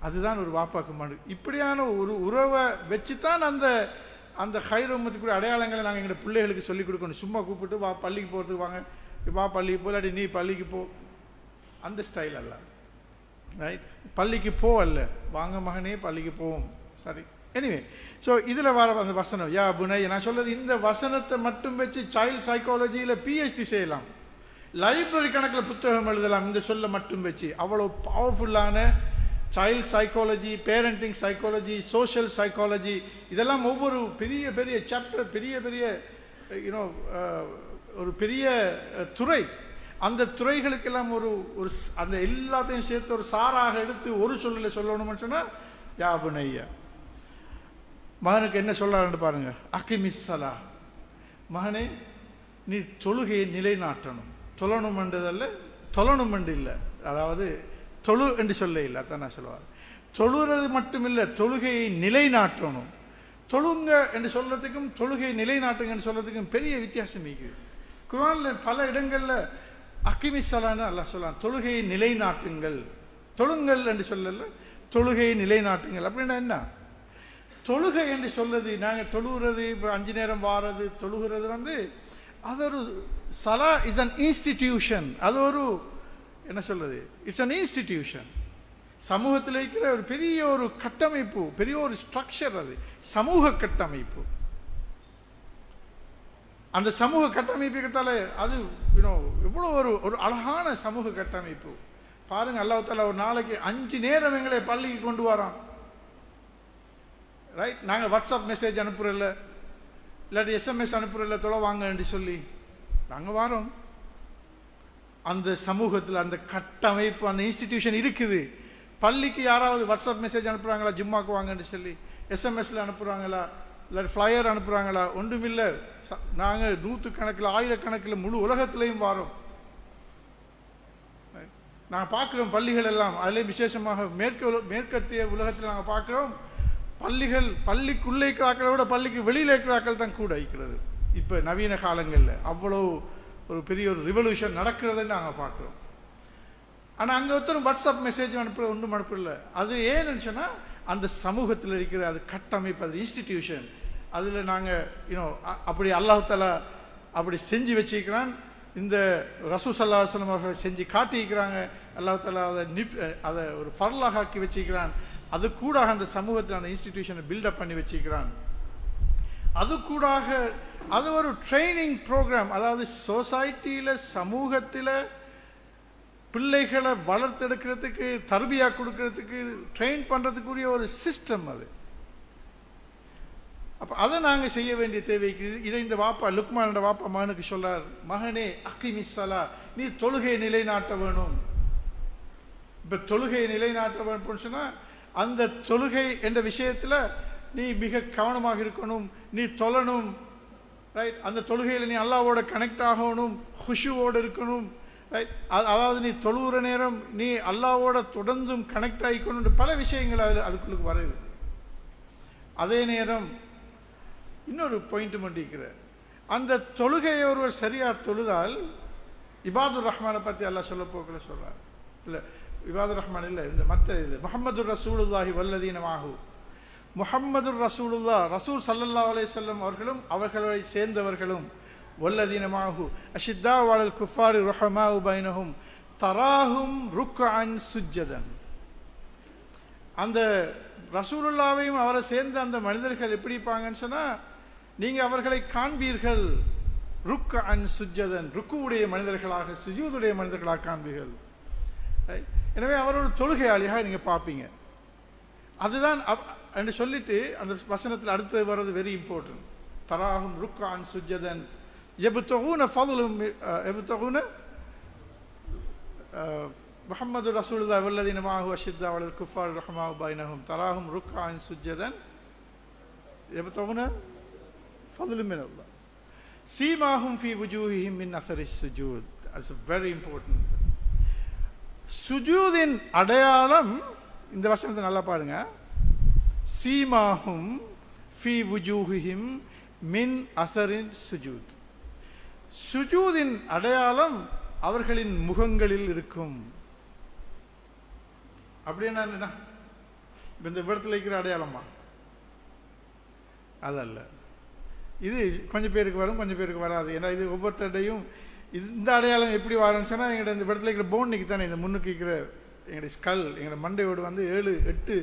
அதுதான் ஒரு வாப்பாக்கும் மகன். இப்படியான ஒரு உறவை வச்சு தான் அந்த ஹைர உம்மத்துக்குரிய அடையாளங்களை நாங்கள் எங்களோட பிள்ளைகளுக்கு சொல்லிக் கொடுக்கணும். சும்மா கூப்பிட்டு வா பள்ளிக்கு போகிறதுக்கு வாங்க, வா பள்ளிக்கு போ, இல்லாட்டி நீ பள்ளிக்கு போ, அந்த ஸ்டைல் அல்ல. ரைட், பள்ளிக்கு போ அல்ல, வாங்க மகனே பள்ளிக்கு போவோம். சரி, எனிவே, ஸோ இதில் வர அந்த வசனம் யா புனைய, நான் சொல்றது இந்த வசனத்தை மட்டும் வச்சு சைல்ட் சைக்காலஜியில் PhD செய்யலாம், லைப்ரரி கணக்கில் புத்தகம் எழுதலாம். இந்த சொல்ல மட்டும் வச்சு அவ்வளோ பவர்ஃபுல்லான child psychology, parenting psychology, social psychology, இதெல்லாம் ஒவ்வொரு பெரிய பெரிய சாப்டர், பெரிய பெரிய ஒரு பெரிய துறை. அந்த துறைகளுக்கெல்லாம் ஒரு அந்த எல்லாத்தையும் சேர்த்து ஒரு சாராக எடுத்து ஒரு சொல்லில் சொல்லணும்னு சொன்னால் யா புனைய. மகனுக்கு என்ன சொல்றாருன்னு பாருங்க, அகிமிஸ்ஸலா, மகனே நீ தொழுகையை நிலைநாட்டணும். தொழணும் என்றதல்ல, தொழணும் என்று இல்லை, அதாவது தொழு என்று சொல்ல இல்லை, அதான் நான் சொல்லுவார். தொழுகிறது மட்டும் இல்லை, தொழுகையை நிலைநாட்டணும். தொழுங்க என்று சொல்றதுக்கும் தொழுகையை நிலைநாட்டுங்கன்னு சொல்றதுக்கும் பெரிய வித்தியாசம் இருக்குது. குர்ஆன்ல பல இடங்களில் அகிமிஸ்ஸலான்னு அல்லாஹ் சொல்லலாம், தொழுகையை நிலைநாட்டுங்கள். தொழுங்கள் என்று சொல்லல, தொழுகையை நிலைநாட்டுங்கள். அப்படின்னா என்ன? தொழுகை என்று சொல்லுது, நாங்கள் தொழுகிறது, இப்போ 5 நேரம் வாரது தொழுகிறது வந்து அது ஒரு சலா இஸ் அன் இன்ஸ்டிடியூஷன். அது ஒரு என்ன சொல்றது, இட்ஸ் அன் இன்ஸ்டிடியூஷன். சமூகத்தில் இருக்கிற ஒரு பெரிய ஒரு கட்டமைப்பு, பெரிய ஒரு ஸ்ட்ரக்சர். அது சமூக கட்டமைப்பு. அந்த சமூக கட்டமைப்புத்தால அது எவ்வளோ ஒரு அழகான சமூக கட்டமைப்பு பாருங்க. அல்லாஹ் தஆலா ஒரு நாளைக்கு 5 நேரம் எங்களை பள்ளிக்கு கொண்டு வரோம். ரைட், நாங்கள் வாட்ஸ்அப் மெசேஜ் அனுப்புறதில்ல, இல்லாட்டி SMS அனுப்புறதில்ல, தொலை வாங்கன்னு சொல்லி நாங்கள் வரோம். அந்த சமூகத்தில் அந்த கட்டமைப்பு, அந்த இன்ஸ்டிடியூஷன் இருக்குது. பள்ளிக்கு யாராவது வாட்ஸ்அப் மெசேஜ் அனுப்புகிறாங்களா, ஜும்மாக்கு வாங்கன்னு சொல்லி? SMS-ல அனுப்புகிறாங்களா, இல்லாட்டி ஃப்ளையர் அனுப்புகிறாங்களா? ஒன்றுமில்லை. நாங்கள் 100 1000 முழு உலகத்திலையும் வாரோம். நாங்கள் பார்க்குறோம் பள்ளிகள் எல்லாம். அதிலே விசேஷமாக மேற்கத்திய உலகத்தில் நாங்கள் பார்க்குறோம் பள்ளிகள், பள்ளிக்குள்ளே இருக்கிறாக்களை விட பள்ளிக்கு வெளியில் இருக்கிறாக்கள் தான் கூட இருக்கிறது. இப்போ நவீன காலங்களில் அவ்வளோ ஒரு பெரிய ஒரு ரிவல்யூஷன் நடக்கிறதுன்னு நாங்கள் பார்க்குறோம். ஆனால் அங்கே ஒருத்தரும் வாட்ஸ்அப் மெசேஜ் ஒன்றும் அனுப்பல. அது ஏன்னு சொன்னால் அந்த சமூகத்தில் இருக்கிற அது கட்டமைப்பு, அது இன்ஸ்டிடியூஷன். அதில் நாங்கள் அப்படி அல்லாஹ் தஆலா அப்படி செஞ்சு வச்சுக்கிறான். இந்த ரசூல் ஸல்லல்லாஹு அலைஹி வஸல்லம் அவர்கள் செஞ்சு காட்டிக்கிறாங்க. அல்லாஹ் தஆலா அதை ஒரு ஃபர்லாக ஆக்கி வச்சுக்கிறான். அது கூட அந்த சமூகத்தில் அந்த இன்ஸ்டிடியூஷனை பில்டப் பண்ணி வச்சுக்கிறான். அது கூட அது ஒரு ட்ரைனிங் ப்ரோக்ராம். அதாவது சொசைட்டியில், சமூகத்தில் பிள்ளைகளை வளர்த்தெடுக்கிறதுக்கு, தர்பியா கொடுக்கறதுக்கு, ட்ரெயின் பண்ணுறதுக்குரிய ஒரு சிஸ்டம் அது. அப்போ அதை நாங்கள் செய்ய வேண்டிய தேவைக்கு இதை இந்த வாப்பா லுக்மானோட வாப்பா மகனுக்கு சொல்றார், மகனே அக்கிமிஸ்ஸலா, நீ தொழுகையை நிலைநாட்ட வேணும். இப்போ தொழுகையை நிலைநாட்ட வேணும்னு சொன்னால் அந்த தொழுகை என்ற விஷயத்தில் நீ மிக கவனமாக இருக்கணும். நீ தொழணும். ரைட், அந்த தொழுகையில் நீ அல்லாஹ்வோட கனெக்ட் ஆகணும், ஹுஷுவோடு இருக்கணும். ரைட், அதாவது நீ தொழுகிற நேரம் நீ அல்லாஹ்வோட தொடர்ந்தும் கனெக்ட் ஆகிக்கணும். பல விஷயங்கள் அதுக்குள்ளுக்கு வருது. அதே நேரம் இன்னொரு பாயிண்ட் மண்டிக்கிற அந்த தொழுகையை ஒருவர் சரியாக தொழுதால், இபாதுர் ரஹ்மானை பற்றி அல்லாஹ் சொல்ல போக்கல சொல்கிறார். இல்லை, இபாதுர் ரஹ்மான் இல்லை, இந்த மற்ற இது முஹம்மதுர் ரசூலுல்லாஹி வல்லதீன மாஹு, முஹம்மதுர் ரசூலுல்லா, ரசூல் ஸல்லல்லாஹு அலைஹி வஸல்லம் அவர்களும் அவர்களை சேர்ந்தவர்களும், வல்லதீன மாஹு அஷித்தா அலல் குஃபாரி ரஹமாஉ பைனஹும் தராஹும் ருக்அன் சுஜ்ஜதன். அந்த ரசூலுல்லாவையும் அவரை சேர்ந்த அந்த மனிதர்கள் எப்படி இருப்பாங்கன்னு சொன்னால், நீங்கள் அவர்களை காண்பீர்கள் ருக்அன் சுஜ்ஜதன், ருக்குவுடைய மனிதர்களாக, சுஜூதுடைய மனிதர்களாக காண்பீர்கள். எனவே அவரோட தொழுகையாளியாக நீங்கள் பார்ப்பீங்க. அதுதான் என்று சொல்லிட்டு அந்த வசனத்தில் அடுத்து வர்றது வெரி இம்பார்ட்டன்ட். தராஹும் ருக்அன் சுஜ்ஜதன் யப்தகூன ஃபضலும் யப்தகூன முஹம்மது ரசூலுல்லாஹி வல்லதீன மாஹு அஷித்தா அலல் குஃபார் ரஹமாஉ பைனஹும் தராஹும் ருக்அன் சுஜ்ஜதன் யப்தகூன ஃபضலும் மினல்லாஹ் சீமாஹும் ஃபீ வுஜூஹிஹிம் மின் அஸரிஸ் சுஜூத். It's very important. சுஜூதின் அடையாளம், இந்த வசனத்தை நல்லா பாருங்க. சீமாஹும் ஃபீ வுஜூஹிஹிம் மின் அஸரின் சுஜூத். சுஜூதின் அடையாளம் அவர்களின் முகங்களில் இருக்கும். அப்படின்னா என்ன? இந்த இடத்துல இருக்கிற அடையாளமா? அதல்ல. இது கொஞ்சம் பேருக்கு வரும், கொஞ்சம் பேருக்கு வராது. ஏன்னா இது ஒவ்வொருத்தருடையும் இந்த அடையாளம் எப்படி வரும்னு சொன்னால், எங்கள்கிட்ட இந்த இடத்துல இருக்கிற போன்னுக்கு தானே, இந்த முன்னுக்கு இருக்கிற எங்களுடைய ஸ்கல், எங்களோட மண்டையோடு வந்து 7-8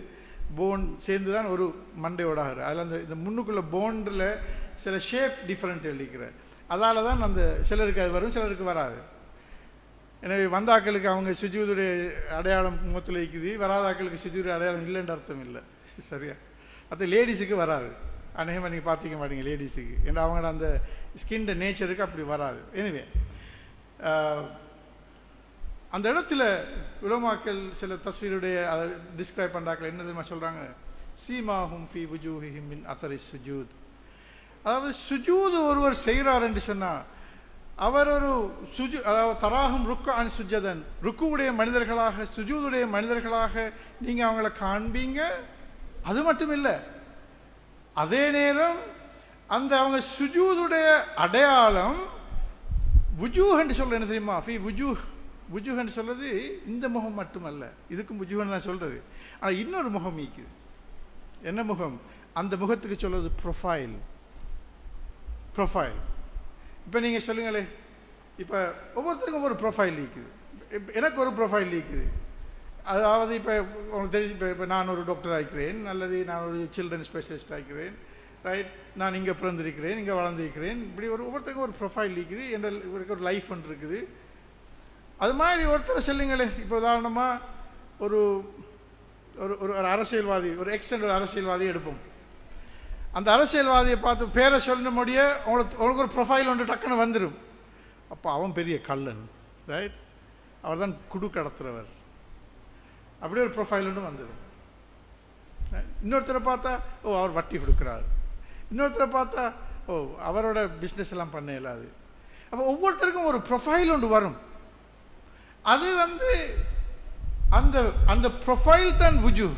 போன் சேர்ந்து தான் ஒரு மண்டையோட ஆகுது. அதில் இந்த முன்னுக்குள்ள போனில் சில ஷேப் டிஃப்ரெண்ட் எழுதிக்கிற, அதால் தான் அந்த சிலருக்கு அது வரும், சிலருக்கு வராது. எனவே வந்தாக்களுக்கு அவங்க சுஜூதுடைய அடையாளம் முகத்தில் இருக்குது, வராதாக்களுக்கு சுஜூதுடைய அடையாளம் இல்லைன்ற அர்த்தம் இல்லை. சரியா? அது லேடிஸுக்கு வராது. அநேகமாக நீங்கள் பார்த்திக்க மாட்டீங்க லேடிஸுக்கு, ஏன்னா அவங்களோட அந்த ஸ்கின் நேச்சருக்கு அப்படி வராது. எனிவே அந்த இடத்துல உலமாக்கள் சில தஸ்வீருடைய அதை டிஸ்கிரைப் பண்ணுறாக்கள் என்ன தெரியுமா சொல்கிறாங்க? சீமாஹும் ஃபீ வுஜூஹிஹிம் மின் அஸரிஸ் சுஜூத். அதாவது சுஜூது ஒருவர் செய்கிறார் என்று சொன்னால் அவர் ஒரு அதாவது தராஹும் ருக்அன் சுஜ்ஜதன், ருக்குவுடைய மனிதர்களாக, சுஜூதுடைய மனிதர்களாக நீங்கள் அவங்கள காண்பீங்க. அது மட்டும் இல்லை, அதே நேரம் அந்த அவங்க சுஜூதுடைய அடையாளம் வுஜூஹ் என்று சொல்ல என்ன தெரியுமா? ஃபி வுஜூஹ் புஜுகன்னு சொல்றது இந்த முகம் மட்டுமல்ல, இதுக்கும் புஜுகன்னு தான் சொல்றது. ஆனால் இன்னொரு முகம் இருக்குது. என்ன முகம்? அந்த முகத்துக்கு சொல்றது ப்ரொஃபைல். ப்ரொஃபைல். இப்போ நீங்கள் சொல்லுங்களே, இப்போ ஒவ்வொருத்தருக்கும் ஒரு ப்ரொஃபைல் இருக்குது. எனக்கு ஒரு ப்ரொஃபைல் இருக்குது. அதாவது இப்போ உங்களுக்கு தெரிஞ்சு, இப்போ நான் ஒரு டாக்டர் ஆகிக்கிறேன், அல்லது நான் ஒரு சில்ட்ரன் ஸ்பெஷலிஸ்ட் ஆகிக்கிறேன், ரைட்? நான் இங்கே பிறந்திருக்கிறேன், இங்கே வளர்ந்துருக்கிறேன். இப்படி ஒவ்வொருத்தருக்கும் ஒரு ப்ரொஃபைல் இருக்குது, எனக்கு ஒரு லைஃப் ஒன்று இருக்குது. அது மாதிரி ஒருத்தரை சொல்லுங்களே, இப்போ உதாரணமாக ஒரு ஒரு அரசியல்வாதி, ஒரு ஒரு அரசியல்வாதி எடுப்போம். அந்த அரசியல்வாதியை பார்த்து பேரை சொல்ல முடிய உங்களுக்கு ஒரு ப்ரொஃபைல் ஒன்று டக்குன்னு வந்துடும். அப்போ அவன் பெரிய கள்ளன், ரைட்? அவர் தான் குடு கடத்துறவர், அப்படி ஒரு ப்ரொஃபைல் ஒன்று வந்துடும். இன்னொருத்தரை பார்த்தா ஓ அவர் வட்டி கொடுக்குறாரு, இன்னொருத்தரை பார்த்தா ஓ அவரோட பிஸ்னஸ் எல்லாம் பண்ண இயலாது. அப்போ ஒவ்வொருத்தருக்கும் ஒரு ப்ரொஃபைல் ஒன்று வரும். அது அந்த அந்த ப்ரொஃபைல் தான் வுஜூ.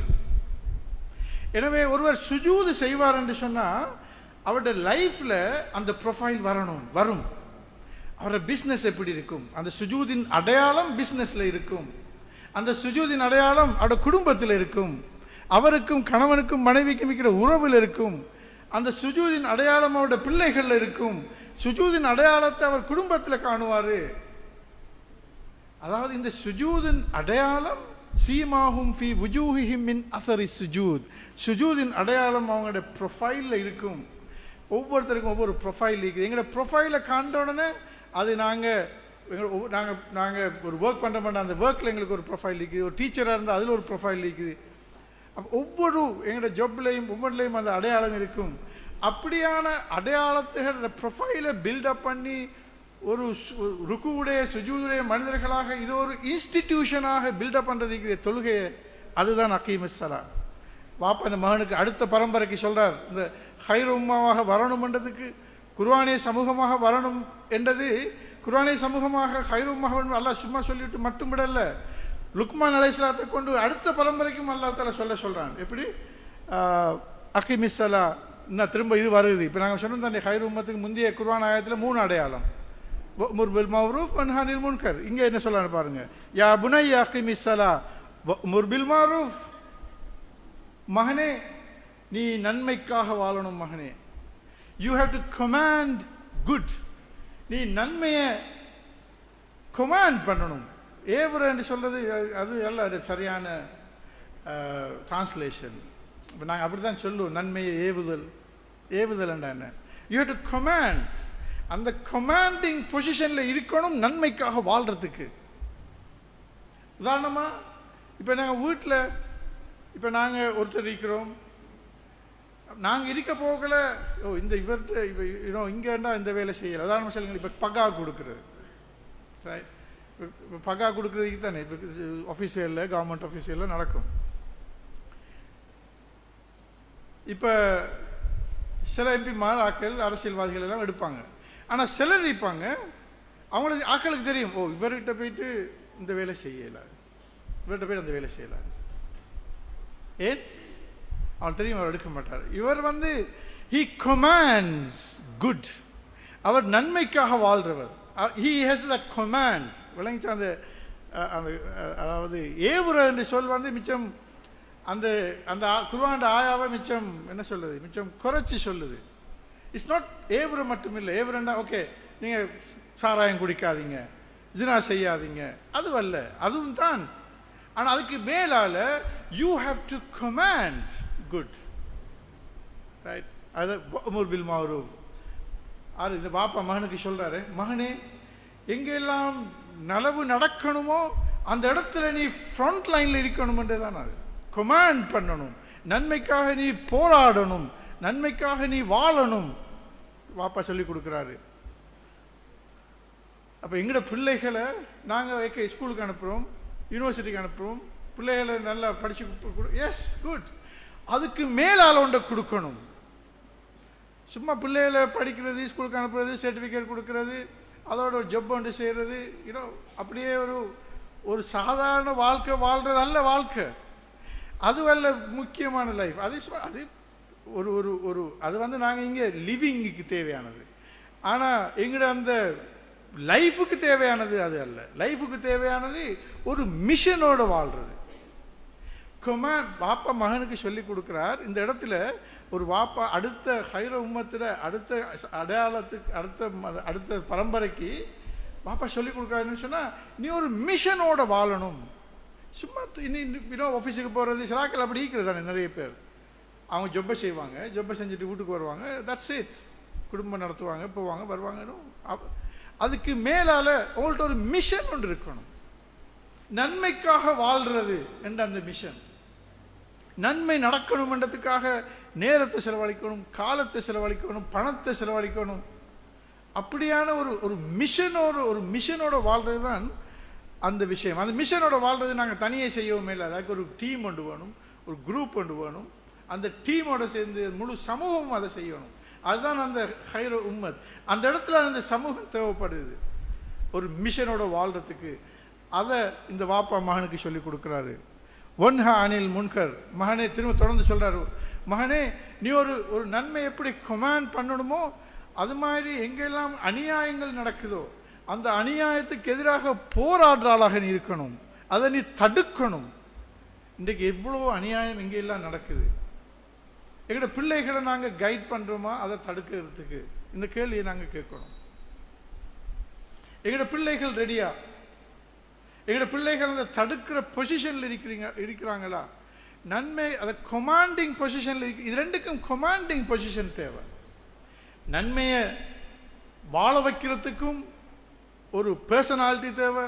எனவே ஒருவர் சுஜூது செய்வார் என்று சொன்னால் அவருடைய லைஃப்ல அந்த ப்ரொஃபைல் வரும். அவருடைய பிஸ்னஸ் எப்படி இருக்கும்? அந்த சுஜூதின் அடையாளம் பிஸ்னஸ்ல இருக்கும். அந்த சுஜூதின் அடையாளம் அவருடைய குடும்பத்தில் இருக்கும். அவருக்கும் கணவனுக்கும் மனைவிக்கும் இருக்கிற உறவில் இருக்கும். அந்த சுஜூதின் அடையாளம் அவருடைய பிள்ளைகள்ல இருக்கும். சுஜூதின் அடையாளத்தை அவர் குடும்பத்தில் காணுவாரு. அதாவது இந்த சுஜூதின் அடையாளம் சீமாஹும் ஃபீ வுஜூஹிஹிம் மின் அஸரி சுஜூத். சுஜூதின் அடையாளம் அவங்களுடைய ப்ரொஃபைலில் இருக்கும். ஒவ்வொருத்தருக்கும் ஒவ்வொரு ப்ரொஃபைல் இருக்குது. எங்களோட ப்ரொஃபைலை காண்ட உடனே அது நாங்கள் ஒரு ஒர்க் பண்ணுற மாட்டோம், அந்த ஒர்க்கில் எங்களுக்கு ஒரு ப்ரொஃபைல் இருக்குது. ஒரு டீச்சராக இருந்தால் அதில் ஒரு ப்ரொஃபைல் இருக்குது. அப்போ ஒவ்வொரு எங்களோட ஜாப்லையும் ஒவ்வொன்றிலையும் அந்த அடையாளம் இருக்கும். அப்படியான அடையாளத்தை அந்த ப்ரொஃபைலை பில்டப் பண்ணி ஒரு ருக்குவுடைய சுஜூதுடைய மனிதர்களாக இது ஒரு இன்ஸ்டிடியூஷனாக பில்டப் பண்ணுறதுக்கு தொழுகையை, அதுதான் அகீமுஸ் ஸலாத். வாப்பா இந்த மகனுக்கு அடுத்த பரம்பரைக்கு சொல்றார், இந்த ஹைர் உம்மாவாக வரணும் என்றதுக்கு, குர்ஆனிய சமூகமாக வரணும் என்றது, குர்ஆனிய சமூகமாக ஹைர் உம்மாக அல்லாஹ் சும்மா சொல்லிட்டு மட்டும் விடல, லுக்மான் அலைஹிஸ்ஸலாத்தை கொண்டு அடுத்த பரம்பரைக்கும் அல்லாஹ் தஆலா சொல்றான். எப்படி? அகீமுஸ் ஸலாத். இன்னும் திரும்ப இது வருது. இப்போ நாங்கள் சொன்னோம் தானே, ஹைர் உம்மத்துக்கு முந்தைய குர்ஆன் ஆயத்தில் 3 அடையாளம். முர்பில் மவ்ரூஃப் வன்ஹானில் முன்கர். இங்கே என்ன சொல்றான்னு பாருங்க. யா புனைய அகீமிஸ் ஸலாத் முர்பில் மவ்ரூஃப். மகனே நீ நன்மைக்காக வாழணும். மகனே, you have du command good. நீ நன்மையை கமாண்ட் பண்ணணும். ஏவுற என்று சொல்றது அது அல்ல, அது சரியான டிரான்ஸ்லேஷன். இப்போ நாங்கள் அப்படி தான் சொல்லுவோம், நன்மையை ஏவுதல். ஏவுதல் என்ன? You have du command. அந்த கமாண்டிங் பொசிஷனில் இருக்கணும் நன்மைக்காக வாழ்றதுக்கு. உதாரணமா இப்போ நாங்கள் வீட்டில், இப்போ நாங்கள் ஒருத்தர் இருக்கிறோம், நாங்கள் இருக்க போகல, ஓ இந்த இவர்கிட்ட இப்போ இங்கேண்டா இந்த வேலை செய்யலை. உதாரணமாக சொல்லுங்கள், இப்போ பகா கொடுக்குறது, இப்போ பகா கொடுக்குறதுக்கு தானே இப்போ ஆஃபீஸில், கவர்மெண்ட் ஆஃபீஸில் நடக்கும். இப்போ சில எம்பிமார் ஆக்கள் அரசியல்வாதிகள் எல்லாம் எடுப்பாங்க. ஆனால் சிலர் இருப்பாங்க, அவங்களுக்கு ஆக்களுக்கு தெரியும், ஓ இவர்கிட்ட போயிட்டு இந்த வேலை செய்யலை, இவர்கிட்ட போயிட்டு அந்த வேலை செய்யலை. ஏன்? அவன் தெரியும், அவர் எடுக்க மாட்டார். இவர் he commands good. அவர் நன்மைக்காக வாழ்றவர். he has the command. விளங்கிச்சா? அந்த அதாவது ஏவுற என்று சொல் மிச்சம் அந்த அந்த குர்ஆன் ஆயாவை மிச்சம் என்ன சொல்லுது, மிச்சம் குறைச்சி சொல்லுது. இட்ஸ் நாட் ஏவுற மட்டும் இல்லை. ஏவுறண்டா ஓகே நீங்கள் சாராயம் குடிக்காதீங்க, ஜினா செய்யாதீங்க, அதுவல்ல, அதுவும் தான். ஆனால் அதுக்கு மேலால you have du command good, right? அது உமர் பில் மஅரூஃப். அது இந்த பாப்பா மகனுக்கு சொல்றாரு, மகனே எங்கெல்லாம் நலவு நடக்கணுமோ அந்த இடத்துல நீ ஃப்ரண்ட் லைன்ல இருக்கணும்ன்றதான். அது கமாண்ட் பண்ணணும், நன்மைக்காக நீ போராடணும், நன்மைக்காக நீ வாழணும். வாப்பா சொல்லி கொடுக்குறாரு. அப்போ எங்களோட பிள்ளைகளை நாங்கள் ஸ்கூலுக்கு அனுப்புகிறோம், யூனிவர்சிட்டிக்கு அனுப்புகிறோம், பிள்ளைகளை நல்லா படிச்சு, எஸ் குட். அதுக்கு மேலால் ஒன்றை கொடுக்கணும். சும்மா பிள்ளைகளை படிக்கிறது, ஸ்கூலுக்கு அனுப்புறது, சர்டிஃபிகேட் கொடுக்கறது, அதோட ஒரு ஜப் ஒன்று செய்கிறது, அப்படியே ஒரு சாதாரண வாழ்க்கை வாழ்றது அல்ல வாழ்க்கை. அதுவல்ல முக்கியமான லைஃப். அது ஒரு ஒரு ஒரு அது நாங்கள் இங்கே லிவிங்குக்கு தேவையானது. ஆனால் எங்களோட அந்த லைஃபுக்கு தேவையானது அது அல்ல. லைஃபுக்கு தேவையானது ஒரு மிஷனோட வாழ்றது. வாப்பா மகனுக்கு சொல்லி கொடுக்கிறார். இந்த இடத்துல ஒரு வாப்பா அடுத்த ஹைர உம்மத்தில் அடுத்த அடையாளத்துக்கு அடுத்த பரம்பரைக்கு வாப்பா சொல்லி கொடுக்குறாருன்னு சொன்னால், நீ ஒரு மிஷனோட வாழணும். சும்மா இன்னும் ஆஃபீஸுக்கு போகிறது சிலாக்கள் அப்படி இருக்கிறது தானே. நிறைய பேர் அவங்க ஜொப்பை செய்வாங்க, ஜொப்பை செஞ்சுட்டு வீட்டுக்கு வருவாங்க, தட்ஸ் இட். குடும்பம் நடத்துவாங்க, போவாங்க, வருவாங்க. அதுக்கு மேலால் உங்கள்கிட்ட ஒரு மிஷன் ஒன்று இருக்கணும். நன்மைக்காக வாழ்கிறது என்ற அந்த மிஷன், நன்மை நடக்கணும்ன்றதுக்காக நேரத்தை செலவழிக்கணும், காலத்தை செலவழிக்கணும், பணத்தை செலவழிக்கணும். அப்படியான ஒரு மிஷனோட வாழ்றது தான் அந்த விஷயம். அந்த மிஷனோட வாழ்றது நாங்கள் தனியே செய்யவுமே இல்லை. அதுக்கு ஒரு டீம் ஒன்று வேணும், ஒரு குரூப் ஒன்று வேணும். அந்த டீமோட சேர்ந்து முழு சமூகமும் அதை செய்யணும். அதுதான் அந்த ஹைர உம்மத். அந்த இடத்துல அந்த சமூகம் தேவைப்படுது ஒரு மிஷனோட வாழ்றதுக்கு. அதை இந்த வாப்பா மகனுக்கு சொல்லி கொடுக்குறாரு. ஒன்ஹா அனில் முன்கர். மகனே திரும்ப தொடர்ந்து சொல்றாரு, மகனே நீ ஒரு நன்மை எப்படி கமாண்ட் பண்ணணுமோ அது மாதிரி எங்கெல்லாம் அநியாயங்கள் நடக்குதோ அந்த அநியாயத்துக்கு எதிராக போராடுற ஆளாக நீ இருக்கணும். அதை நீ தடுக்கணும். இன்றைக்கு எவ்வளோ அநியாயம் எங்கெல்லாம் நடக்குது. எங்களோட பிள்ளைகளை நாங்கள் கைட் பண்ணுறோமா அதை தடுக்கிறதுக்கு? இந்த கேள்வியை நாங்கள் கேட்கணும். எங்களோட பிள்ளைகள் ரெடியா? எங்களோட பிள்ளைகள் அந்த தடுக்கிற பொசிஷனில் இருக்கிறாங்களா? நன்மை அதை கொமாண்டிங் பொசிஷனில் இருக்கு. இது ரெண்டுக்கும் கொமாண்டிங் பொசிஷன் தேவை. நன்மையை வாழ வைக்கிறதுக்கும் ஒரு பர்சனாலிட்டி தேவை,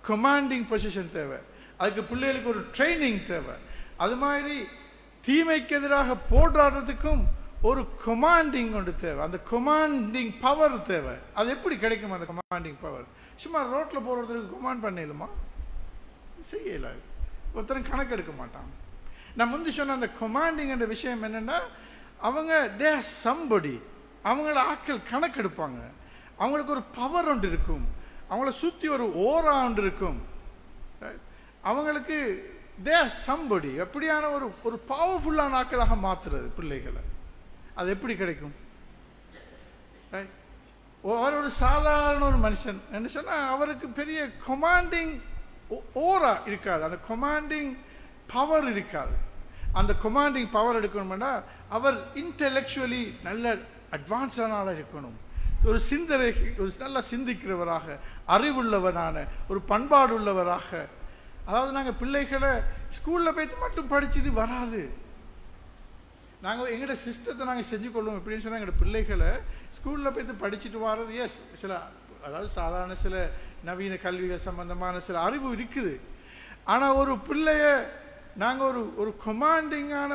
கொமாண்டிங் பொசிஷன் தேவை. அதுக்கு பிள்ளைகளுக்கு ஒரு ட்ரைனிங் தேவை. அது மாதிரி தீமைக்கு எதிராக போராடுறதுக்கும் ஒரு கொமாண்டிங் ஒன்று தேவை. அந்த கொமாண்டிங் பவர் தேவை. அது எப்படி கிடைக்கும் அந்த கொமாண்டிங் பவர்? சும்மா ரோட்டில் போகிறதுக்கு கொமாண்ட் பண்ணிடலுமா? செய்யல. ஒருத்தரும் கணக்கு எடுக்க மாட்டான். நான் முந்தி சொன்ன அந்த கொமாண்டிங் என்ற விஷயம் என்னென்னா, அவங்க தே ஆர் சம்படி. அவங்கள ஆட்கள் கணக்கெடுப்பாங்க. அவங்களுக்கு ஒரு பவர் ஒன்று இருக்கும். அவங்கள சுற்றி ஒரு ஓரா ஒன்று இருக்கும். அவங்களுக்கு தே ஆர் சம்படி. அப்படியான ஒரு பவர்ஃபுல்லான ஆட்களாக மாற்றுறது பிள்ளைகளை. அது எப்படி கிடைக்கும்? அவர் ஒரு சாதாரண ஒரு மனுஷன் என்று சொன்னால் அவருக்கு பெரிய கொமாண்டிங் ஓரா இருக்காது. அந்த கொமாண்டிங் பவர் இருக்காது. அந்த கொமாண்டிங் பவர் எடுக்கணும்னா அவர் இன்டெலெக்சுவலி நல்ல அட்வான்ஸான ஆளாக இருக்கணும். ஒரு சிந்தனை, ஒரு நல்லா சிந்திக்கிறவராக, அறிவுள்ளவரான, ஒரு பண்பாடு உள்ளவராக. அதாவது நாங்கள் பிள்ளைகளை ஸ்கூலில் போய்த்து மட்டும் படிச்சது வராது. நாங்கள் எங்களோட சிஸ்டத்தை நாங்கள் செஞ்சு கொள்வோம். எப்படின்னு சொன்னால் எங்களோட பிள்ளைகளை ஸ்கூலில் போய்த்து படிச்சுட்டு வர்றது எஸ் சில, அதாவது சாதாரண சில நவீன கல்விகள் சம்பந்தமான சில அறிவு இருக்குது. ஆனால் ஒரு பிள்ளைய நாங்கள் ஒரு கொமாண்டிங்கான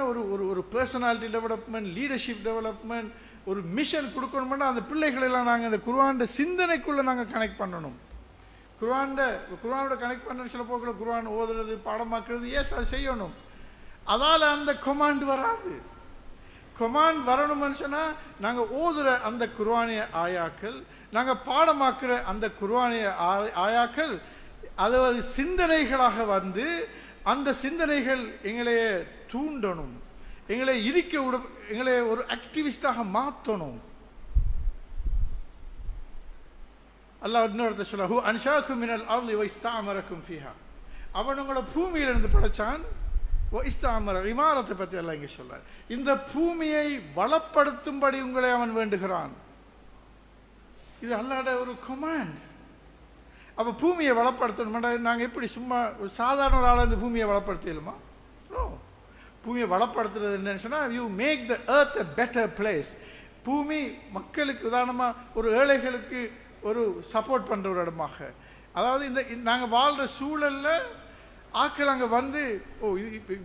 ஒரு பர்சனாலிட்டி டெவலப்மெண்ட், லீடர்ஷிப் டெவலப்மெண்ட், ஒரு மிஷன் கொடுக்கணும்னா அந்த பிள்ளைகளெல்லாம் நாங்கள் இந்த குர்ஆன் சிந்தனைக்குள்ளே நாங்கள் கனெக்ட் பண்ணணும். குர்ஆனோட கனெக்ட் பண்ண சில போக்கில் குர்ஆன் ஓதுறது, பாடமாக்குறது, எஸ் அது செய்யணும். அதால் அந்த கொமாண்ட் வராது. கொமாண்ட் வரணும்னு சொன்னால் நாங்கள் ஓதுற அந்த குர்ஆனிய ஆயாக்கள், நாங்கள் பாடமாக்குற அந்த குர்ஆனிய ஆயாக்கள் அதாவது சிந்தனைகளாக வந்து அந்த சிந்தனைகள் எங்களைய தூண்டணும், எங்களை எங்களை ஒரு ஆக்டிவிஸ்டாக மாற்றணும். அல்லாஹ் இன்னொருத்த சொல்ல, ஹு அன்ஷாக்கும் மினல் அர்லி வ இஸ்தஅமரக்கும் ஃபீஹா. அவன் உங்களை பூமியிலிருந்து படைச்சான். இஸ்தாமர இமாரத்தை பற்றி எல்லாம் இங்கே சொல்ல, இந்த பூமியை வளப்படுத்தும்படி உங்களை அவன் வேண்டுகிறான். இது அல்லாஹ்வுடைய ஒரு கமாண்ட். அப்போ பூமியை வளப்படுத்தணும். நாங்கள் எப்படி சும்மா ஒரு சாதாரண ஒரு ஆளை இந்த பூமியை வளப்படுத்தலுமா? நோ. பூமியை வளப்படுத்துறது என்னன்னு சொன்னால், you make the earth a better place. பூமி மக்களுக்கு உதாரணமாக ஒரு ஏழைகளுக்கு ஒரு சப்போர்ட் பண்ணுற ஒரு இடமாக, அதாவது இந்த நாங்கள் வாழ்கிற சூழலில் ஆட்கள் அங்கே வந்து, ஓ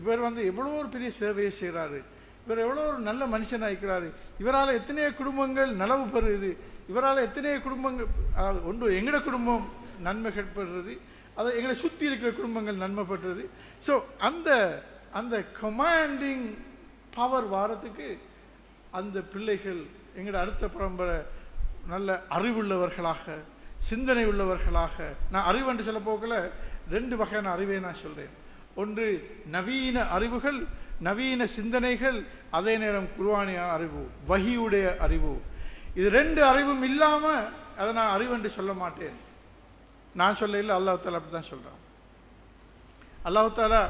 இவர் வந்து எவ்வளோ ஒரு பெரிய சேவையை செய்கிறாரு, இவர் எவ்வளோ ஒரு நல்ல மனுஷனாக இருக்கிறாரு, இவரால் எத்தனையோ குடும்பங்கள் நலவு பெறுது, இவரால் எத்தனையோ குடும்பங்கள், அதாவது ஒன்று எங்களோட குடும்பம் நன்மை பெறுறது, அதை எங்களை சுற்றி இருக்கிற குடும்பங்கள் நன்மை பெறுறது. ஸோ அந்த கமாண்டிங் பவர் வாரத்துக்கு அந்த பிள்ளைகள் எங்களோட அடுத்த பரம்பரை நல்ல அறிவுள்ளவர்களாக, சிந்தனை உள்ளவர்களாக. நான் அறிவு என்று சொல்ல போகல, ரெண்டு வகையான அறிவை நான் சொல்கிறேன். ஒன்று நவீன அறிவுகள், நவீன சிந்தனைகள், அதே நேரம் குர்ஆனிய அறிவு, வஹியுடைய அறிவு. இது ரெண்டு அறிவும் இல்லாமல் அதை நான் அறிவென்று சொல்ல மாட்டேன். நான் சொல்ல இல்லை, அல்லாஹ் தாலா அப்படி தான் சொல்கிறான். அல்லாஹ் தாலா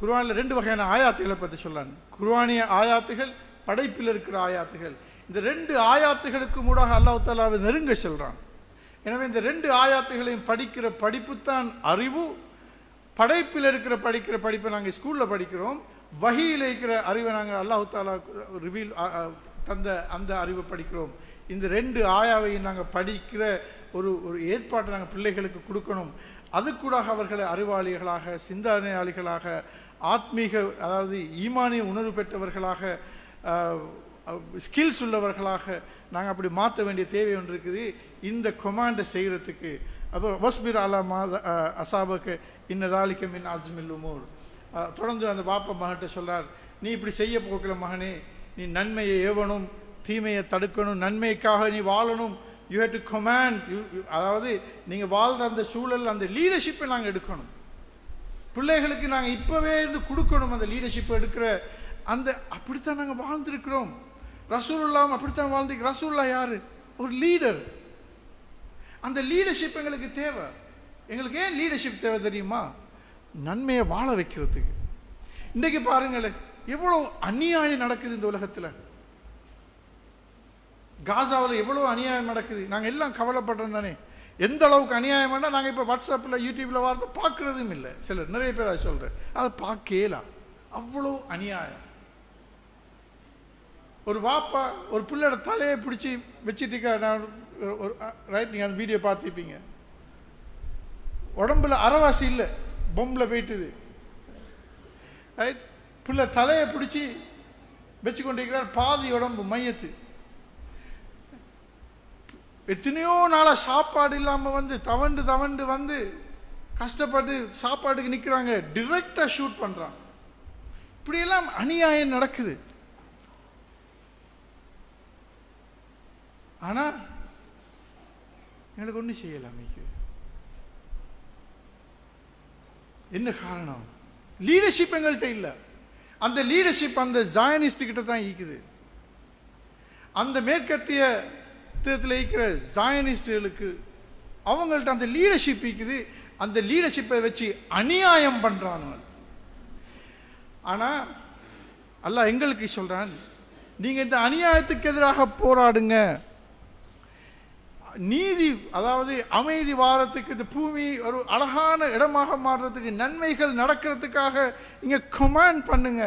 குர்ஆனில் 2 வகையான ஆயாத்துகளை பற்றி சொல்கிறான். குர்ஆனிய ஆயாத்துகள், படைப்பில் இருக்கிற ஆயாத்துகள். இந்த 2 ஆயாத்துகளுக்கு மூடாக அல்லாஹ் தாலாவை நெருங்க சொல்கிறான். எனவே இந்த 2 ஆயாத்துகளையும் படிக்கிற படிப்புத்தான் அறிவு. படைப்பில் இருக்கிற படிக்கிற படிப்பை நாங்கள் ஸ்கூலில் படிக்கிறோம். வஹீயில் இருக்கிற அறிவை நாங்கள் அல்லாஹ் தாலா ரிவீல் தந்த அந்த அறிவை படிக்கிறோம். இந்த 2 ஆயாவையும் நாங்கள் படிக்கிற ஒரு ஏற்பாட்டை நாங்கள் பிள்ளைகளுக்கு கொடுக்கணும். அதுக்கூடாக அவர்களை அறிவாளிகளாக, சிந்தனையாளிகளாக, ஆத்மீக அதாவது ஈமானிய உணர்வு பெற்றவர்களாக, ஸ்கில்ஸ் உள்ளவர்களாக நாங்கள் அப்படி மாற்ற வேண்டிய தேவை ஒன்று இருக்குது இந்த கொமாண்டை செய்கிறதுக்கு. அப்போ வஸ்பிர் அலா மா அசாபக்கு இன்னதாலிக்க மின் அஸ்மில் உமூர். தொடர்ந்து அந்த பாப்பா மகன்கிட்ட சொல்கிறார், நீ இப்படி செய்ய போக்கல மகனே, நீ நன்மையை ஏவணும், தீமையை தடுக்கணும், நன்மைக்காக நீ வாழணும். You have du command. அதாவது நீங்கள் வாழ்கிற அந்த சூழல், அந்த லீடர்ஷிப்பை நாங்கள் எடுக்கணும். பிள்ளைகளுக்கு நாங்கள் இப்போவே இருந்து கொடுக்கணும் அந்த லீடர்ஷிப்பை எடுக்கிற அந்த. அப்படித்தான் நாங்கள் வாழ்ந்திருக்கிறோம். ரசூலுல்லாஹ் அப்படித்தான் வாழ்ந்துருக்கு. ரசூலுல்லாஹ் யாரு? ஒரு லீடர். அந்த லீடர்ஷிப் எங்களுக்கு தேவை. எங்களுக்கு ஏன் லீடர்ஷிப் தேவை தெரியுமா? நன்மையை வாழ வைக்கிறதுக்கு. இன்றைக்கு பாருங்களேன், எவ்வளோ அநியாயம் நடக்குது இந்த உலகத்தில். காசாவில் எவ்வளோ அநியாயம் நடக்குது. நாங்கள் எல்லாம் கவலைப்படுறோம் தானே. எந்த அளவுக்கு அநியாயம் பண்ணால் நாங்கள் இப்போ வாட்ஸ்அப்பில் யூடியூப்பில் வார்த்தை பார்க்குறதும் இல்லை. சிலர் நிறைய பேர் அதை சொல்கிறேன், அதை பார்க்கலாம். அவ்வளோ அநியாயம். ஒரு வாப்பா ஒரு பிள்ளையோட தலையை பிடிச்சி வச்சுட்டு ஒரு ரைட், நீங்கள் அந்த வீடியோ பார்த்துப்பீங்க. உடம்புல அரைவாசி இல்லை, பொம்பில் போயிட்டுது. ரைட், பிள்ளை தலையை பிடிச்சி வச்சு கொண்டிருக்கிறார், பாதி உடம்பு மையத்து. எத்தனையோ நாளாக சாப்பாடு இல்லாமல் வந்து தவண்டு தவண்டு வந்து கஷ்டப்பட்டு சாப்பாட்டுக்கு நிற்கிறாங்க. டிரெக்டாக ஷூட் பண்ணுறான். இப்படியெல்லாம் அநியாயம் நடக்குது. ஆனால் எங்களுக்கு ஒன்றும் செய்யலாமே. என்ன காரணம்? லீடர்ஷிப் எங்கள்கிட்ட இல்லை. அந்த லீடர்ஷிப் அந்த ஜாயனிஸ்ட் கிட்ட தான் இருக்குது. அந்த மேற்கத்திய இருக்கிற ஜாயனிஸ்டுகளுக்கு அவங்கள்ட்ட அந்த லீடர்ஷிப் இருக்குது. அந்த லீடர்ஷிப்பை வச்சு அநியாயம் பண்றானுங்க. ஆனா அல்லாஹ் எங்களுக்கு சொல்றான், நீங்க இந்த அநியாயத்துக்கு எதிராக போராடுங்க. நீதி, அதாவது அமைதி வாரத்துக்கு, இந்த பூமி ஒரு அழகான இடமாக மாறுறதுக்கு, நன்மைகள் நடக்கிறதுக்காக இங்க கமாண்ட் பண்ணுங்க.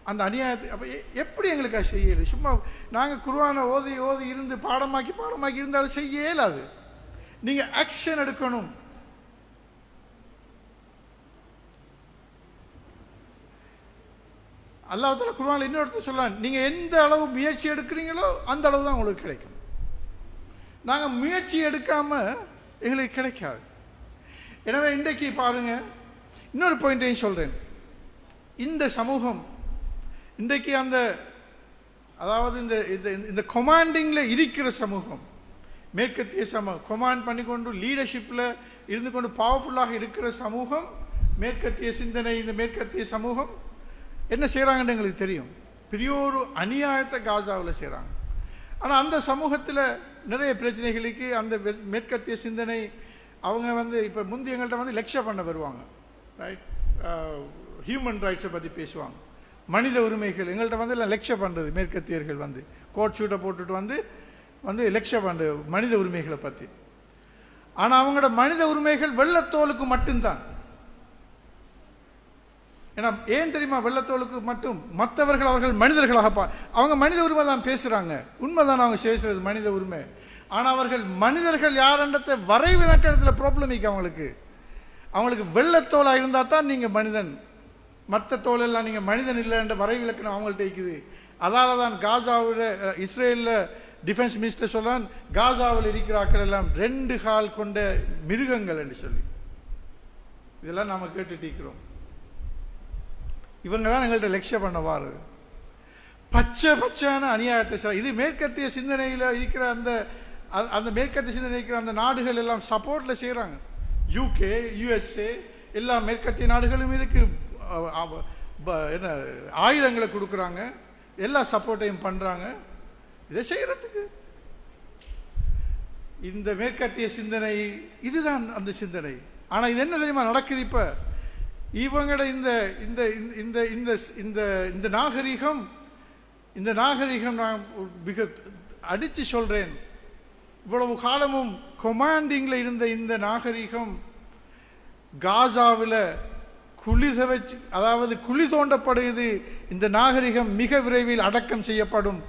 அந்த அநியாயத்தை அப்போ எப்படி எங்களுக்கு அது செய்யலை? சும்மா நாங்கள் குர்ஆனை ஓதி ஓதி இருந்து பாடமாக்கி இருந்து அதை செய்ய இயலாது. நீங்கள் ஆக்ஷன் எடுக்கணும். அல்லாஹ் தஆலா குர்ஆனில் இன்னொருத்தர் சொல்லலாம், நீங்கள் எந்த அளவு முயற்சி எடுக்கிறீங்களோ அந்த அளவு தான் உங்களுக்கு கிடைக்கும். நாங்கள் முயற்சி எடுக்காமல் எங்களுக்கு கிடைக்காது. எனவே இன்றைக்கு பாருங்க, இன்னொரு பாயிண்ட்டையும் சொல்கிறேன். இந்த சமூகம் இன்றைக்கு அந்த அதாவது இந்த இந்த கொமாண்டிங்கில் இருக்கிற சமூகம், மேற்கத்திய சமூகம், கொமாண்ட் பண்ணிக்கொண்டு லீடர்ஷிப்பில் இருந்து கொண்டு பவர்ஃபுல்லாக இருக்கிற சமூகம், மேற்கத்திய சிந்தனை, இந்த மேற்கத்திய சமூகம் என்ன செய்கிறாங்கன்னு எங்களுக்கு தெரியும். பெரிய ஒரு அநியாயத்தை காசாவில் செய்கிறாங்க. ஆனால் அந்த சமூகத்தில் நிறைய பிரச்சனைகளுக்கு அந்த மேற்கத்திய சிந்தனை அவங்க வந்து இப்போ முந்தி எங்கள்கிட்ட வந்து லெக்சர் பண்ண வருவாங்க. ரைட், ஹியூமன் ரைட்ஸை பற்றி பேசுவாங்க, மனித உரிமைகள். எங்கள்கிட்ட வந்து எல்லாம் லெக்சர் பண்ணுறது மேற்கத்தியர்கள் வந்து கோட் ஷூட்டை போட்டுட்டு வந்து லெக்சர் பண்ணுறது மனித உரிமைகளை பற்றி. ஆனால் அவங்களோட மனித உரிமைகள் வெள்ளத்தோலுக்கு மட்டும்தான். ஏன்னா ஏன் தெரியுமா? வெள்ளத்தோலுக்கு மட்டும். மற்றவர்கள் அவர்கள் மனிதர்களாக அவங்க மனித உரிமை தான் பேசுகிறாங்க, உண்மைதான் அவங்க பேசுறது மனித உரிமை. ஆனால் அவர்கள் மனிதர்கள் யாருன்றதை வரைவிலக்கணத்தில் ப்ராப்ளம் இருக்கு. அவங்களுக்கு வெள்ளத்தோலாக இருந்தால் தான் நீங்கள் மனிதன், மற்ற தோலெல்லாம் நீங்கள் மனிதன் இல்லை என்ற வரைவிலக்கணம் அவங்கள்ட்ட இருக்குது. அதால தான் காசாவில் இஸ்ரேலில் டிஃபென்ஸ் மினிஸ்டர் சொல்றான், காசாவில் இருக்கிறாக்கள் எல்லாம் 2 கால் கொண்ட மிருகங்கள் என்று சொல்லி. இதெல்லாம் நாம கேட்டுட்டு இருக்கிறோம். இவங்க தான் எங்கள்கிட்ட லெக்சர் பண்ண வாருது. பச்சையான அநியாயத்தை. இது மேற்கத்திய சிந்தனையில் இருக்கிற அந்த மேற்கத்திய சிந்தனை இருக்கிற அந்த நாடுகள் எல்லாம் சப்போர்ட்ல செய்கிறாங்க. யூகே, யுஎஸ்ஏ எல்லா மேற்கத்திய நாடுகளும் இதுக்கு என்ன ஆயுதங்களை கொடுக்குறாங்க, எல்லா சப்போர்ட்டையும் பண்ணுறாங்க இதை செய்கிறதுக்கு. இந்த மேற்கத்திய சிந்தனை, இதுதான் அந்த சிந்தனை. ஆனா இது என்ன தெரியுமா நடக்குது? இப்ப இவங்களோட இந்த இந்த இந்த இந்த இந்த இந்த நாகரிகம், இந்த நாகரிகம் நான் மிக அடிச்சு சொல்றேன், இவ்வளவு காலமும் கொமாண்டிங்ல இருந்த இந்த நாகரிகம் காசாவில் அதாவது குழி தோண்டப்படுகிறது. இந்த நாகரிகம் மிக விரைவில் அடக்கம் செய்யப்படும்,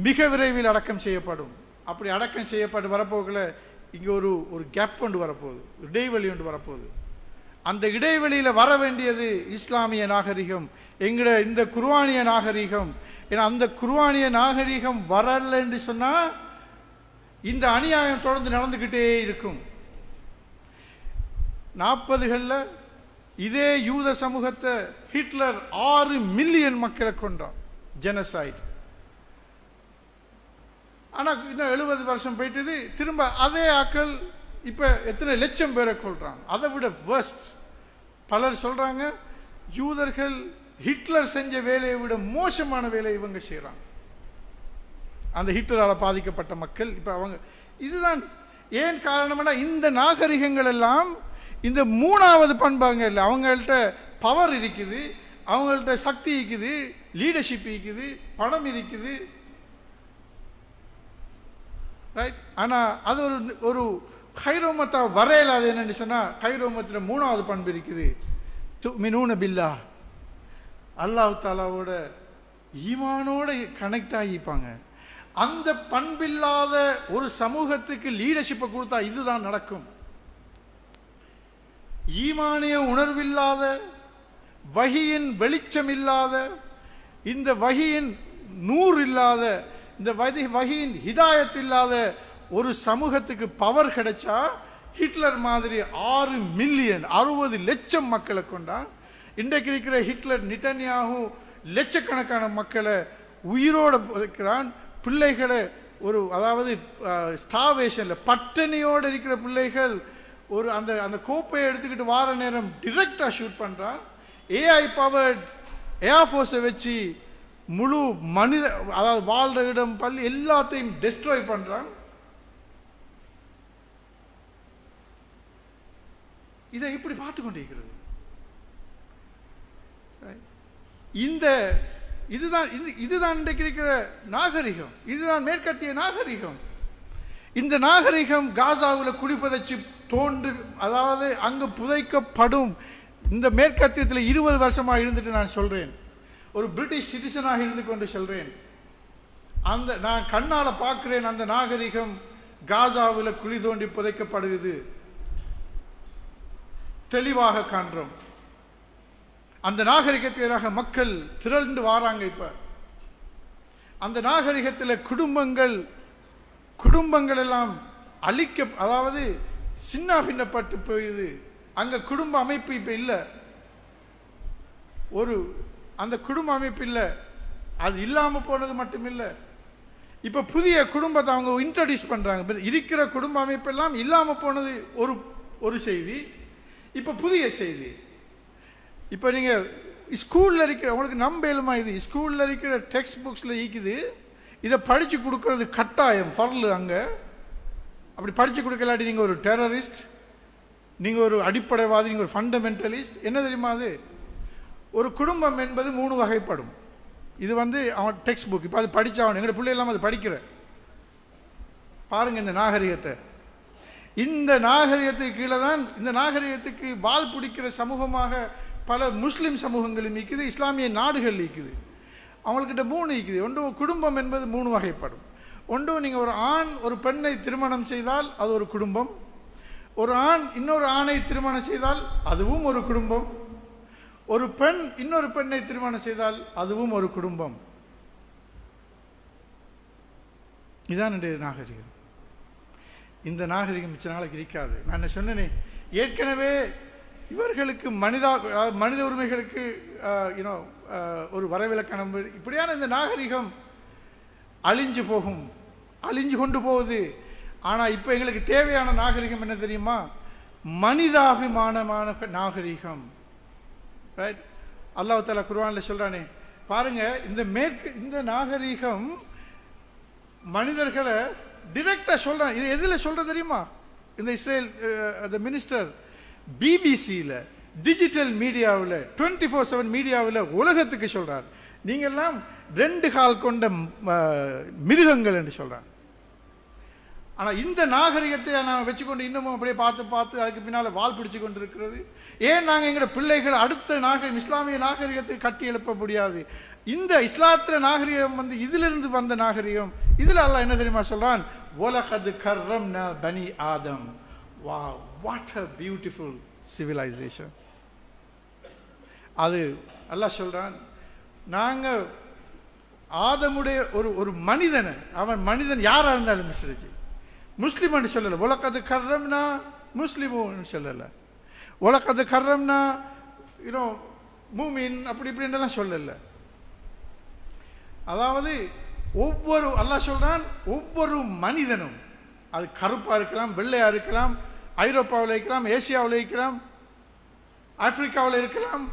மிக விரைவில் அடக்கம் செய்யப்படும். அப்படி அடக்கம் செய்யப்பட்டு வரப்போகல இங்க ஒரு கேப் ஒன்று வரப்போகுது, இடைவெளி ஒன்று வரப்போகுது. அந்த இடைவெளியில் வர வேண்டியது இஸ்லாமிய நாகரிகம், எங்கட இந்த குர்ஆனிய நாகரிகம். ஏன்னா அந்த குர்ஆனிய நாகரிகம் வரல என்று சொன்னா இந்த அநியாயம் தொடர்ந்து நடந்துகிட்டே இருக்கும். 40களில் இதே யூத சமூகத்தை ஹிட்லர் 6 மில்லியன் மக்களை கொன்றான், ஜெனசைட். ஆனா இன்னும் 70 வருஷம் போயிட்டது, திரும்ப அதே ஆக்கள் இப்ப எத்தனை லட்சம் பேரை கொள்றாங்க. அதை விட வேர்ஸ்ட் பலர் சொல்றாங்க, யூதர்கள் ஹிட்லர் செஞ்ச வேலையை விட மோசமான வேலையை இவங்க செய்யறாங்க. அந்த ஹிட்லரால் பாதிக்கப்பட்ட மக்கள் இப்ப அவங்க இதுதான் ஏன் காரணம்னா இந்த நாகரிகங்கள் எல்லாம் இந்த 3வது பண்பாங்க இல்லை. அவங்கள்ட்ட பவர் இருக்குது, அவங்கள்ட்ட சக்தி இருக்குது, லீடர்ஷிப் இருக்குது, பணம் இருக்குது, ரைட். ஆனா அது ஒரு கைரோமத்தா வரையலாது. என்னன்னு சொன்னா கைரோமத்தில் 3வது பண்பு இருக்குது, துமினூன பில்லாஹ், அல்லாஹ் தாலாவோட ஈமானோட கனெக்ட் ஆகிப்பாங்க. அந்த பண்பில்லாத ஒரு சமூகத்துக்கு லீடர்ஷிப்பை கொடுத்தா இதுதான் நடக்கும். ஈமானிய உணர்வில்லாத, வஹியின் வெளிச்சம் இல்லாத, இந்த வஹியின் நூறு இல்லாத, இந்த வஹியின் ஹிதாயத் இல்லாத ஒரு சமூகத்துக்கு பவர் கிடைச்சா ஹிட்லர் மாதிரி 6 மில்லியன் 60 லட்சம் மக்களை கொண்டான். இன்றைக்கு இருக்கிற ஹிட்லர் நிட்டன்யாஹு லட்சக்கணக்கான மக்களை உயிரோடு இருக்கிறான். பிள்ளைகளை ஒரு அதாவது ஸ்டாவேஷன்ல பட்டினியோடு இருக்கிற பிள்ளைகள் ஒரு அந்த அந்த கோப்பையை எடுத்துக்கிட்டு வார நேரம் டிரெக்டா ஷூட் பண்றான். ஏஐ பவர்ட் ஏர்ஃபோர்ஸை வச்சு முழு மனித அதாவது வாழ்ற இடம் பள்ளி எல்லாத்தையும் டெஸ்ட்ராய் பண்றான். இதை இப்படி பார்த்து கொண்டிருக்கிறது. இந்த இதுதான் இன்றைக்கு இருக்கிற நாகரிகம், இதுதான் மேற்கத்திய நாகரிகம். இந்த நாகரிகம் காசாவில் குடிப்பதச்சு தோன்று அதாவது அங்கு புதைக்கப்படும். இந்த மேற்கத்தியத்தில் 20 வருஷமா இருந்துட்டு நான் சொல்றேன், ஒரு பிரிட்டிஷ் சிட்டிசனாக இருந்து கொண்டு சொல்றேன், அந்த நான் கண்ணால பார்க்கிறேன், அந்த நாகரிகம் காசாவில் குழி தோண்டி புதைக்கப்படுகிறது, தெளிவாக காண்றோம். அந்த நாகரிகத்துக்கு எதிராக மக்கள் திரண்டு வாராங்க. இப்ப அந்த நாகரிகத்தில் குடும்பங்கள் எல்லாம் அழிக்க அதாவது சின்ன பின்னப்பட்டு போயுது. அங்க குடும்ப அமைப்பு இப்ப இல்ல, அந்த குடும்ப அமைப்பு இல்ல. அது இல்லாம போனது மட்டும் இல்ல, இப்ப புதிய குடும்பத்தை அவங்க இன்ட்ரோடியூஸ் பண்றாங்க. இருக்கிற குடும்ப அமைப்பு எல்லாம் இல்லாம போனது ஒரு செய்தி. இப்ப புதிய செய்தி, இப்ப நீங்க ஸ்கூல்ல இருக்கிற உங்களுக்கு நம்பேலுமா, இது ஸ்கூல்ல இருக்கிற டெக்ஸ்ட் புக்ஸ்ல இருக்குது, இதை படிச்சு கொடுக்கறது கட்டாயம் ஃபர்லு. அங்க அப்படி படிச்சு கொடுக்கலாட்டி நீங்க ஒரு டெரரிஸ்ட், நீங்க ஒரு அடிப்படைவாதி, நீங்க ஒரு ஃபண்டமெண்டலிஸ்ட். என்ன தெரியுமா, அது ஒரு குடும்பம் என்பது 3 வகைப்படும். இது அவன் டெக்ஸ்ட் புக். இப்போ அது படிச்சாவன் எங்களோட பிள்ளை எல்லாம் அது படிக்கிற பாருங்க. இந்த நாகரிகத்தை, இந்த நாகரிகத்துக்கு கீழே தான், இந்த நாகரிகத்துக்கு வால் பிடிக்கிற சமூகமாக பல முஸ்லிம் சமூகங்களும் இருக்குது, இஸ்லாமிய நாடுகள் இருக்குது. அவங்கக்கிட்ட 3 இருக்குது. ஒன்று குடும்பம் என்பது 3 வகைப்படும். ஒன்று நீங்கள் ஒரு ஆண் ஒரு பெண்ணை திருமணம் செய்தால் அது ஒரு குடும்பம், ஒரு ஆண் இன்னொரு ஆணை திருமணம் செய்தால் அதுவும் ஒரு குடும்பம், ஒரு பெண் இன்னொரு பெண்ணை திருமணம் செய்தால் அதுவும் ஒரு குடும்பம். இதுதான் இன்றைய நாகரிகம். இந்த நாகரிகம் மிச்ச நாளைக்கு இருக்காது. நான் என்ன சொன்னேனே ஏற்கனவே, இவர்களுக்கு மனித உரிமைகளுக்கு ஒரு வரவிலக்கணம், இப்படியான இந்த நாகரிகம் அழிஞ்சு போகும், அழிஞ்சு கொண்டு போகுது. ஆனா இப்ப எங்களுக்கு தேவையான நாகரிகம் என்ன தெரியுமா? மனிதாபிமானமான நாகரிகம். ரைட்? அல்லாஹ் தஆலா குர்ஆன்ல சொல்றானே பாருங்க, இந்த நாகரிகம் மனிதர்களை டிரெக்டா சொல்றேன். இது எதுல சொல்ற தெரியுமா? இந்த இஸ்ரேல் அந்த மினிஸ்டர் பிபிசியில் டிஜிட்டல் மீடியாவில் 24/7 மீடியாவில் உலகத்துக்கு சொல்றார், நீங்க எல்லாம் 2 கால் கொண்ட மிருகங்கள் என்று சொல்றார். ஆனா இந்த நாகரிகத்தை நான் வச்சுக்கொண்டு இன்னமும் அப்படியே பார்த்து பார்த்து அதுக்கு பின்னால வால் பிடிச்சு கொண்டு இருக்கிறது. ஏன் நாங்கள் எங்களோட பிள்ளைகள் அடுத்த நாகரிகம் இஸ்லாமிய நாகரிகத்தை கட்டி எழுப்ப முடியாது? இந்த இஸ்லாத்திர நாகரிகம் இதிலிருந்து வந்த நாகரிகம். இதுல அல்லாஹ் என்ன தெரியுமா சொல்றான்? வலகத் கர்ரம்னா பனி Adam. Wow, what a beautiful civilization. அது அல்லாஹ் சொல்றான், நாங்க ஆதமுடைய ஒரு மனிதனை, அவன் மனிதன் யாரா இருந்தாலும் மிஸ்ரஜி முஸ்லிம் சொல்லல. வலகத் கர்ரம்னா முஸ்லிமுன்னு சொல்லல. வலகத் கர்ரம்னா மூமின் அப்படி இப்படின்றலாம் சொல்லல. அதாவது ஒவ்வொரு அல்லாஹ் சொல்றான், ஒவ்வொரு மனிதனும், அது கருப்பா இருக்கலாம், வெள்ளையா இருக்கலாம், ஐரோப்பாவில் இருக்கலாம், ஏசியாவில் இருக்கலாம், ஆப்பிரிக்காவில் இருக்கலாம்,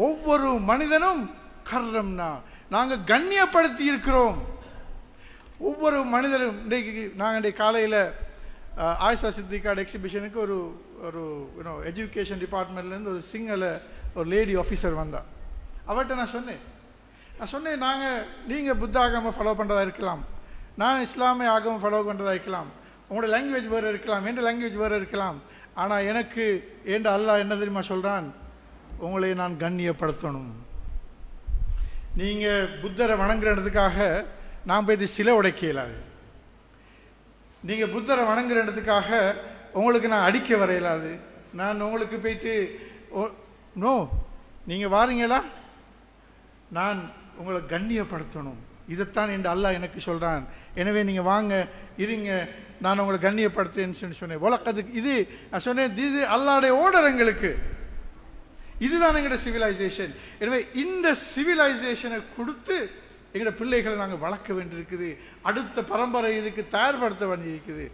ஒவ்வொரு மனிதனும் கர்ரம்னா நாங்கள் கண்ணியப்படுத்தி இருக்கிறோம். ஒவ்வொரு மனிதரும் நாங்கள் காலையில் ஆயிஷா சித்திகாட் எக்ஸிபிஷனுக்கு ஒரு எஜுகேஷன் டிபார்ட்மெண்ட்லேருந்து ஒரு சிங்கள ஒரு லேடி ஆஃபீஸர் வந்தா. அவர்கிட்ட நான் சொன்னேன், நீங்கள் புத்த ஆகம ஃபாலோ பண்ணுறதா இருக்கலாம், நான் இஸ்லாமிய ஆகம ஃபாலோ பண்ணுறதா இருக்கலாம், உங்களோட லாங்குவேஜ் வேறு இருக்கலாம், என் லாங்குவேஜ் வேறு இருக்கலாம், ஆனால் எனக்கு ஏண்ட அல்லாஹ் என்ன தெரியுமா சொல்கிறான்? உங்களை நான் கண்ணியப்படுத்தணும். நீங்கள் புத்தரை வணங்குறதுக்காக நான் போய் சிலை உடைக்க இயலாது. நீங்கள் புத்தரை வணங்குறதுக்காக உங்களுக்கு நான் அடிக்க வர இயலாது. நான் உங்களுக்கு போயிட்டு நோ, நீங்கள் வாரீங்களா, நான் உங்களை கண்ணியப்படுத்தணும். இதைத்தான் என் அல்லாஹ் எனக்கு சொல்கிறான். எனவே நீங்கள் வாங்க, இருங்க, நான் உங்களை கண்ணியப்படுத்தேன்னு சொன்னேன். உலகத்துக்கு இது நான் சொன்னேன், இது அல்லாஹ்வுடைய ஓர்டர் எங்களுக்கு. இதுதான் எங்களோட சிவிலைசேஷன். எனவே இந்த சிவிலைசேஷனை கொடுத்து எங்களோட பிள்ளைகளை நாங்கள் வளர்க்க வேண்டியிருக்குது. அடுத்த பரம்பரை இதுக்கு தயார்படுத்த வேண்டியிருக்குது.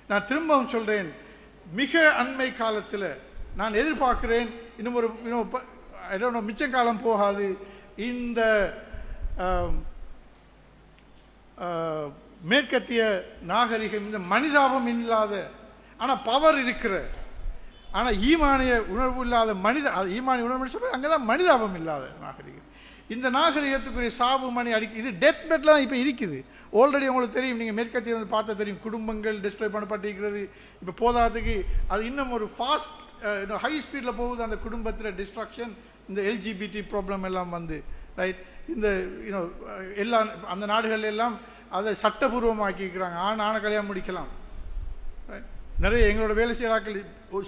நான் திரும்பவும் சொல்கிறேன், மிக அண்மை காலத்தில் நான் எதிர்பார்க்கிறேன், இன்னும் ஒரு மிச்சம் காலம் போகாது, இந்த மேற்கத்திய நாகரிகம், இந்த மனிதாபம் இல்லாத ஆனால் பவர் இருக்கிற, ஆனால் ஈமானிய உணர்வு இல்லாத ஈமானிய உணர்வு சொல்றது அங்கே தான் மனிதாபம் இல்லாத நாகரிகம். இந்த நாகரிகத்துக்குரிய சாவு மணி இது டெத் பெட்ல தான் இப்போ இருக்குது. ஆல்ரெடி உங்களுக்கு தெரியும், நீங்கள் மேற்கத்திய பார்த்தா தெரியும், குடும்பங்கள் டிஸ்ட்ராய் பண்ணப்பட்டிருக்கிறது. இப்போ போதாதுக்கு அது இன்னும் ஒரு ஃபாஸ்ட் ஹை ஸ்பீடில் போகுது அந்த குடும்பத்தில் டிஸ்ட்ரக்ஷன். இந்த எல்ஜிபிடி ப்ராப்ளம் எல்லாம் ரைட், இந்த எல்லா அந்த நாடுகள் எல்லாம் அதை சட்டபூர்வமாக்கிக்கிறாங்க. ஆணை கல்யாணம் முடிக்கலாம். நிறைய எங்களோட வேலை செய்கிறாக்கள்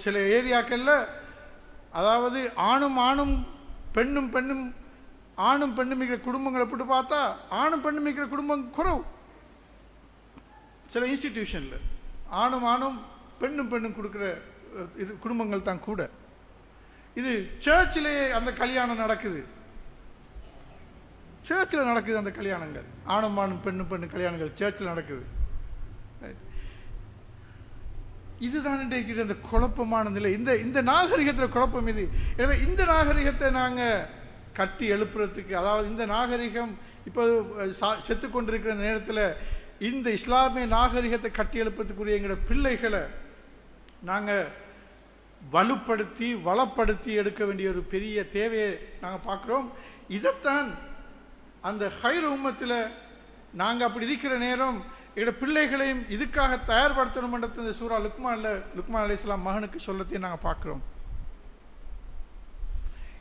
சில ஏரியாக்களில், அதாவது ஆணும் பெண்ணும் மிக்கிற குடும்பங்களை போட்டு பார்த்தா ஆணும் பெண்ணும் மிக்கிற குடும்பம் குறவு. சில இன்ஸ்டிடியூஷன்ல ஆணும் பெண்ணும் கொடுக்குற குடும்பங்கள் தான் கூட. இது சர்ச்சிலேயே அந்த கல்யாணம் நடக்குது. சர்ச்சில் நடக்குது அந்த கல்யாணங்கள், ஆணும் பெண்ணும் கல்யாணங்கள் சர்ச்சில் நடக்குது. இதுதான் இன்றைக்கு இந்த குழப்பமான நிலை. இந்த நாகரிகத்தில் குழப்பம் இது. எனவே இந்த நாகரிகத்தை நாங்கள் கட்டி எழுப்புறதுக்கு, அதாவது இந்த நாகரிகம் இப்போ செத்து கொண்டிருக்கிற நேரத்தில் இந்த இஸ்லாமிய நாகரிகத்தை கட்டி எழுப்புறதுக்குரிய எங்களோட பிள்ளைகளை நாங்கள் வலுப்படுத்தி வளப்படுத்தி எடுக்க வேண்டிய ஒரு பெரிய தேவையை நாங்கள் பார்க்குறோம். இதைத்தான் அந்த ஹைர் உம்மத்தில் நாங்கள் அப்படி இருக்கிற நேரம் எங்களோட பிள்ளைகளையும் இதுக்காக தயார்படுத்தணும்ன்றது இந்த சூரா லுக்மான் அலைஹிஸ்ஸலாம் மகனுக்கு சொல்லத்தையும் நாங்கள் பார்க்குறோம்.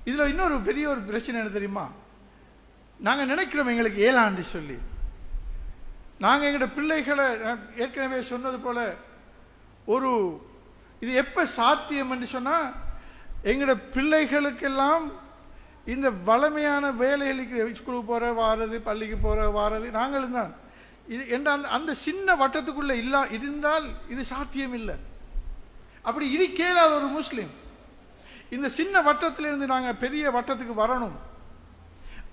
இதில் இன்னொரு பெரிய ஒரு பிரச்சனை என்ன தெரியுமா? நாங்கள் நினைக்கிறோம் எங்களுக்கு ஏழாண்டு சொல்லி, நாங்கள் எங்களோட பிள்ளைகளை ஏற்கனவே சொன்னது போல இது எப்போ சாத்தியம் என்று சொன்னால், எங்களோட பிள்ளைகளுக்கெல்லாம் இந்த வளமையான வேலைகளுக்கு ஸ்கூலுக்கு போகிற வாரது, பள்ளிக்கு போகிற வாரது நாங்களும் தான். இது என்ற அந்த சின்ன வட்டத்துக்குள்ளே இருந்தால் இது சாத்தியம் இல்லை. அப்படி இருக்கேலாத ஒரு முஸ்லீம் இந்த சின்ன வட்டத்திலிருந்து நாங்கள் பெரிய வட்டத்துக்கு வரணும்.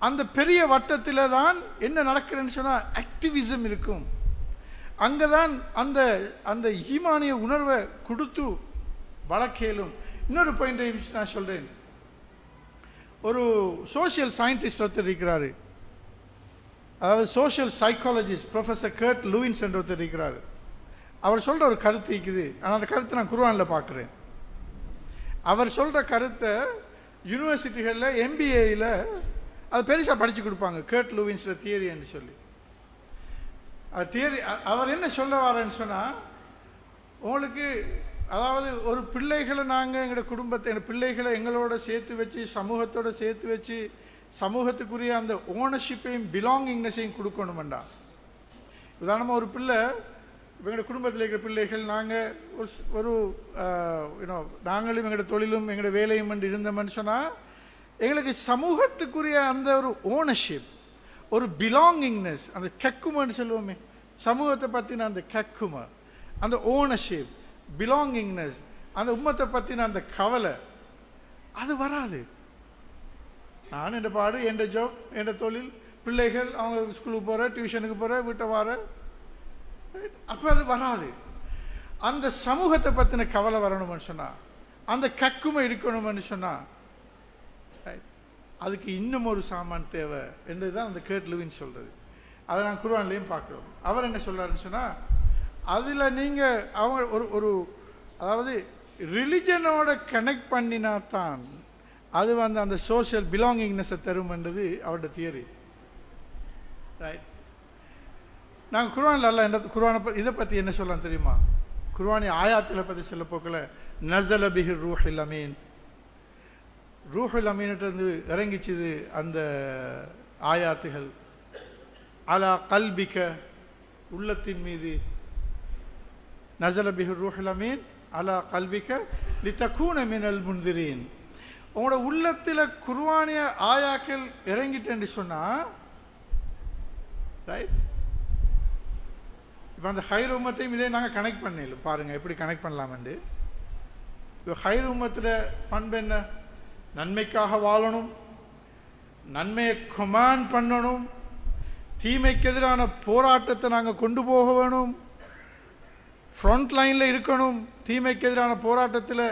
அந்த பெரிய வட்டத்தில் தான் என்ன நடக்கிறேன்னு சொன்னால் ஆக்டிவிசம் இருக்கும். அங்கே தான் அந்த ஈமானிய உணர்வை கொடுத்து வளர்க்கலும். இன்னொரு பாயிண்டை நான் சொல்கிறேன். ஒரு சோசியல் சயின்டிஸ்ட் ஒருத்தர் இருக்கிறாரு, அதாவது சோஷியல் சைக்காலஜிஸ்ட் ப்ரொஃபஸர் கர்ட் லூயின்ஸ் என்ற ஒருத்தர் இருக்கிறார். அவர் சொல்கிற ஒரு கருத்து இருக்குது. ஆனால் அந்த கருத்தை நான் குர்ஆனில் பார்க்குறேன். அவர் சொல்கிற கருத்தை யூனிவர்சிட்டிகளில் MBAயில் அது பெருசாக படித்து கொடுப்பாங்க. கர்ட் லூயின்ஸ் தியரின்னு சொல்லி தியரி. அவர் என்ன சொல்ல வாரன்னு சொன்னால், உங்களுக்கு அதாவது ஒரு பிள்ளைகளை நாங்கள் எங்களோட குடும்பத்தை எங்கள் பிள்ளைகளை எங்களோட சேர்த்து வச்சு சமூகத்தோடு சேர்த்து வச்சு சமூகத்துக்குரிய அந்த ஓனர்ஷிப்பையும் பிலாங்கிங்னஸையும் கொடுக்கணுமெண்டா. உதாரணமாக ஒரு பிள்ளை எங்களோட குடும்பத்தில் இருக்கிற பிள்ளைகள் நாங்கள் ஒரு நாங்களும் எங்களோட தொழிலும் எங்களோட வேலையும் என்று இருந்தோம்னு சொன்னால் எங்களுக்கு சமூகத்துக்குரிய அந்த ஒரு ஓனர்ஷிப், ஒரு பிலாங்கிங்னஸ், அந்த கக்குமன்னு சொல்லுவோமே, சமூகத்தை பற்றின அந்த கக்கும, அந்த ஓனர்ஷிப், பிலாங்கிங்னஸ், அந்த உம்மத்தை பற்றின அந்த கவலை அது வராது. நான் என் பாடு, என் ஜாப், என் தொழில், பிள்ளைகள் அவங்க ஸ்கூலுக்கு போகிற, டியூஷனுக்கு போகிற, வீட்டை வார, அப்போ அது வராது. அந்த சமூகத்தை பற்றின கவலை வரணும்னு சொன்னால், அந்த கக்குமை இருக்கணும்னு சொன்னால் அதுக்கு இன்னும் ஒரு சாமான் தேவை என்று தான் அந்த கர்ட் லூயின்ஸ் சொல்கிறது. அதை நான் குர்ஆன்லேயும் பார்க்குறோம். அவர் என்ன சொல்கிறாருன்னு சொன்னால், அதில் நீங்கள் அவங்க ஒரு அதாவது ரிலிஜனோட கனெக்ட் பண்ணினா தான் அது அந்த சோஷியல் பிலாங்கிங்னஸை தரும்ன்றது அவருடைய தியரி. ரைட். நாங்கள் குர்ஆனில் அல்ல என்ன குர்ஆனை இதை பற்றி என்ன சொல்லலாம் தெரியுமா? குர்ஆனி ஆயாத்தில் பற்றி சொல்ல போக்கில் நஸல பிஹி ரூஹுல் அமீன், ரூஹுல் அமீன்ட்டு இறங்கிச்சுது அந்த ஆயாத்துகள். அலா கல்பிக்க, உள்ளத்தின் மீது, நஸல பிஹி ரூஹுல் அமீன் அலா கல்பிக்க லிதகூன மினல் முன்திரீன். உங்களோட உள்ளத்தில் குர்ஆனிய ஆயாக்கள் இறங்கிட்டேன்னு சொன்னால், ரைட், இப்போ அந்த ஹைர் உம்மத்தையும் இதே நாங்கள் கனெக்ட் பண்ணிடலாம். பாருங்கள் எப்படி கனெக்ட் பண்ணலாமெண்டு. இப்போ ஹைர் உம்மத்தில் பண்பு என்ன? நன்மைக்காக வாழணும், நன்மையை கொமாண்ட் பண்ணணும், தீமைக்கு எதிரான போராட்டத்தை நாங்கள் கொண்டு போக வேணும், ஃப்ரண்ட் லைனில் இருக்கணும், தீமைக்கு எதிரான போராட்டத்தில்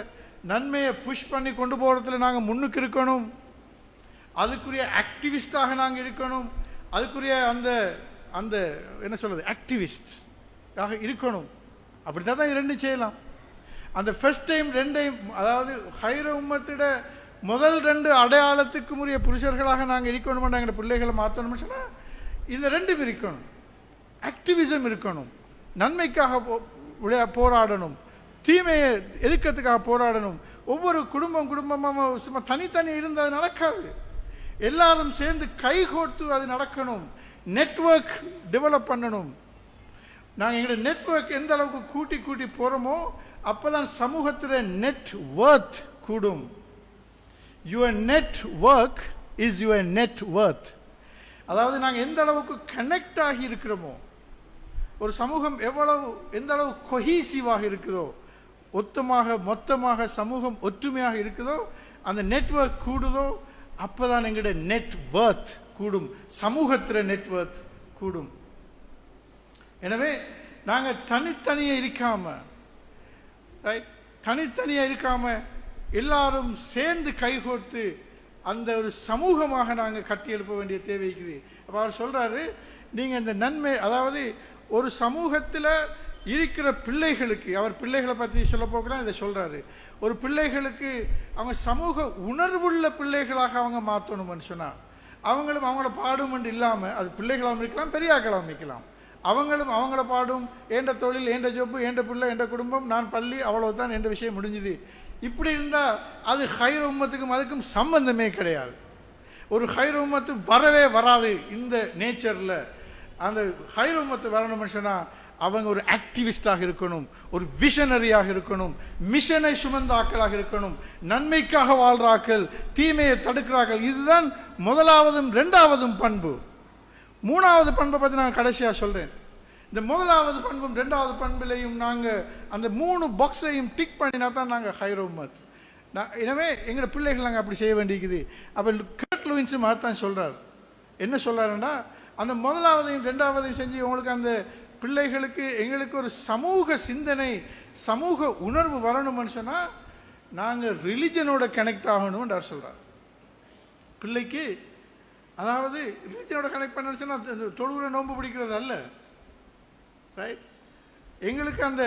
நன்மையை புஷ் பண்ணி கொண்டு போகிறதுல நாங்கள் முன்னுக்கு இருக்கணும், அதுக்குரிய ஆக்டிவிஸ்டாக நாங்கள் இருக்கணும், அதுக்குரிய அந்த அந்த என்ன சொல்கிறது ஆக்டிவிஸ்டாக இருக்கணும். அப்படி தான் இது ரெண்டும் செய்யலாம். அந்த ஃபர்ஸ்ட் டைம் ரெண்டையும், அதாவது ஹைர உம்மத்திட முதல் 2 அடையாளத்துக்கு உரிய புருஷர்களாக நாங்கள் இருக்கணும்னு எங்கள் பிள்ளைகளை மாற்றணும்னு சொன்னால் இந்த ரெண்டும் இருக்கணும். ஆக்டிவிசம் இருக்கணும், நன்மைக்காக போராடணும், தீமையை எதிர்க்கிறதுக்காக போராடணும். ஒவ்வொரு குடும்பமாக சும்மா தனித்தனி இருந்து அது நடக்காது. எல்லாரும் சேர்ந்து கைகோர்த்து அது நடக்கணும். நெட்வொர்க் டெவலப் பண்ணணும். நாங்கள் எங்களோட நெட்வொர்க் எந்த அளவுக்கு கூட்டி போகிறோமோ அப்போ தான் சமூகத்தில் நெட்வொர்த் கூடும். Your network is your net worth. அதாவது நாங்கள் எந்த அளவுக்கு கனெக்ட் ஆகி இருக்கிறோமோ, ஒரு சமூகம் எந்த அளவு கொஹீசிவாக இருக்குதோ, மொத்தமாக சமூகம் ஒற்றுமையாக இருக்குதோ, அந்த நெட்வொர்க் கூடுதோ, அப்போ தான் எங்களோட நெட்வொர்த் கூடும், சமூகத்தில் நெட்வொர்த் கூடும். எனவே நாங்கள் தனித்தனியாக இருக்காம எல்லாரும் சேர்ந்து கைகோர்த்து அந்த ஒரு சமூகமாக நாங்கள் கட்டி எழுப்ப வேண்டிய தேவை இருக்குது. அப்போ அவர் சொல்கிறாரு, நீங்கள் இந்த நன்மை, அதாவது ஒரு சமூகத்தில் இருக்கிற பிள்ளைகளுக்கு, அவர் பிள்ளைகளை பற்றி சொல்ல போக்கலாம் இதை சொல்கிறாரு, ஒரு பிள்ளைகளுக்கு அவங்க சமூக உணர்வுள்ள பிள்ளைகளாக அவங்க மாற்றணும்னு சொன்னால், அவங்களும் அவங்கள பாடும் இல்லாமல், அது பிள்ளைகளாகவும் இருக்கலாம், பெரியாக்களாகவும் இருக்கலாம், அவங்களும் அவங்கள பாடும், ஏண்ட தொழில், ஏண்ட ஜொப்பு, ஏண்ட பிள்ளை, ஏண்ட குடும்பம், நான் பள்ளி, அவ்வளவுதான் என்ற விஷயம் முடிஞ்சுது. இப்படி இருந்தால் அது ஹைர் உம்மத்துக்கும் அதுக்கும் சம்பந்தமே கிடையாது. ஒரு ஹைர் உம்மத்து வரவே வராது இந்த நேச்சரில். அந்த ஹைர் உம்மத்து வரணும்னு சொன்னால் அவங்க ஒரு ஆக்டிவிஸ்டாக இருக்கணும், ஒரு விஷனரியாக இருக்கணும், மிஷனை சுமந்த ஆக்களாக இருக்கணும், நன்மைக்காக வாழ்றாக்கள், தீமையை தடுக்கிறார்கள். இதுதான் முதலாவதும் 2ஆவதும் பண்பு. 3ஆவது பண்பை பற்றி நான் கடைசியாக சொல்கிறேன். இந்த முதலாவது பண்பும் 2ஆவது பண்பிலையும் நாங்கள் அந்த 3 பாக்ஸையும் டிக் பண்ணினா தான் நாங்கள் ஹைர் உம்மத். எனவே எங்களோட பிள்ளைகள் நாங்கள் அப்படி செய்ய வேண்டியிருக்குது. அப்போ கர்ட் லூயின்ஸும் தான் சொல்கிறார். என்ன சொல்கிறாருன்னா, அந்த முதலாவதையும் 2ஆவதையும் செஞ்சு உங்களுக்கு அந்த பிள்ளைகளுக்கு எங்களுக்கு ஒரு சமூக சிந்தனை, சமூக உணர்வு வரணும்னு சொன்னால் நாங்கள் ரிலிஜனோட கனெக்ட் ஆகணும்னு அவர் சொல்கிறார். பிள்ளைக்கு அதாவது ரிலிஜனோட கனெக்ட் பண்ணச்சுன்னா தொழுகிற நோன்பு பிடிக்கிறது அல்ல. ரைட்? எங்களுக்கு அந்த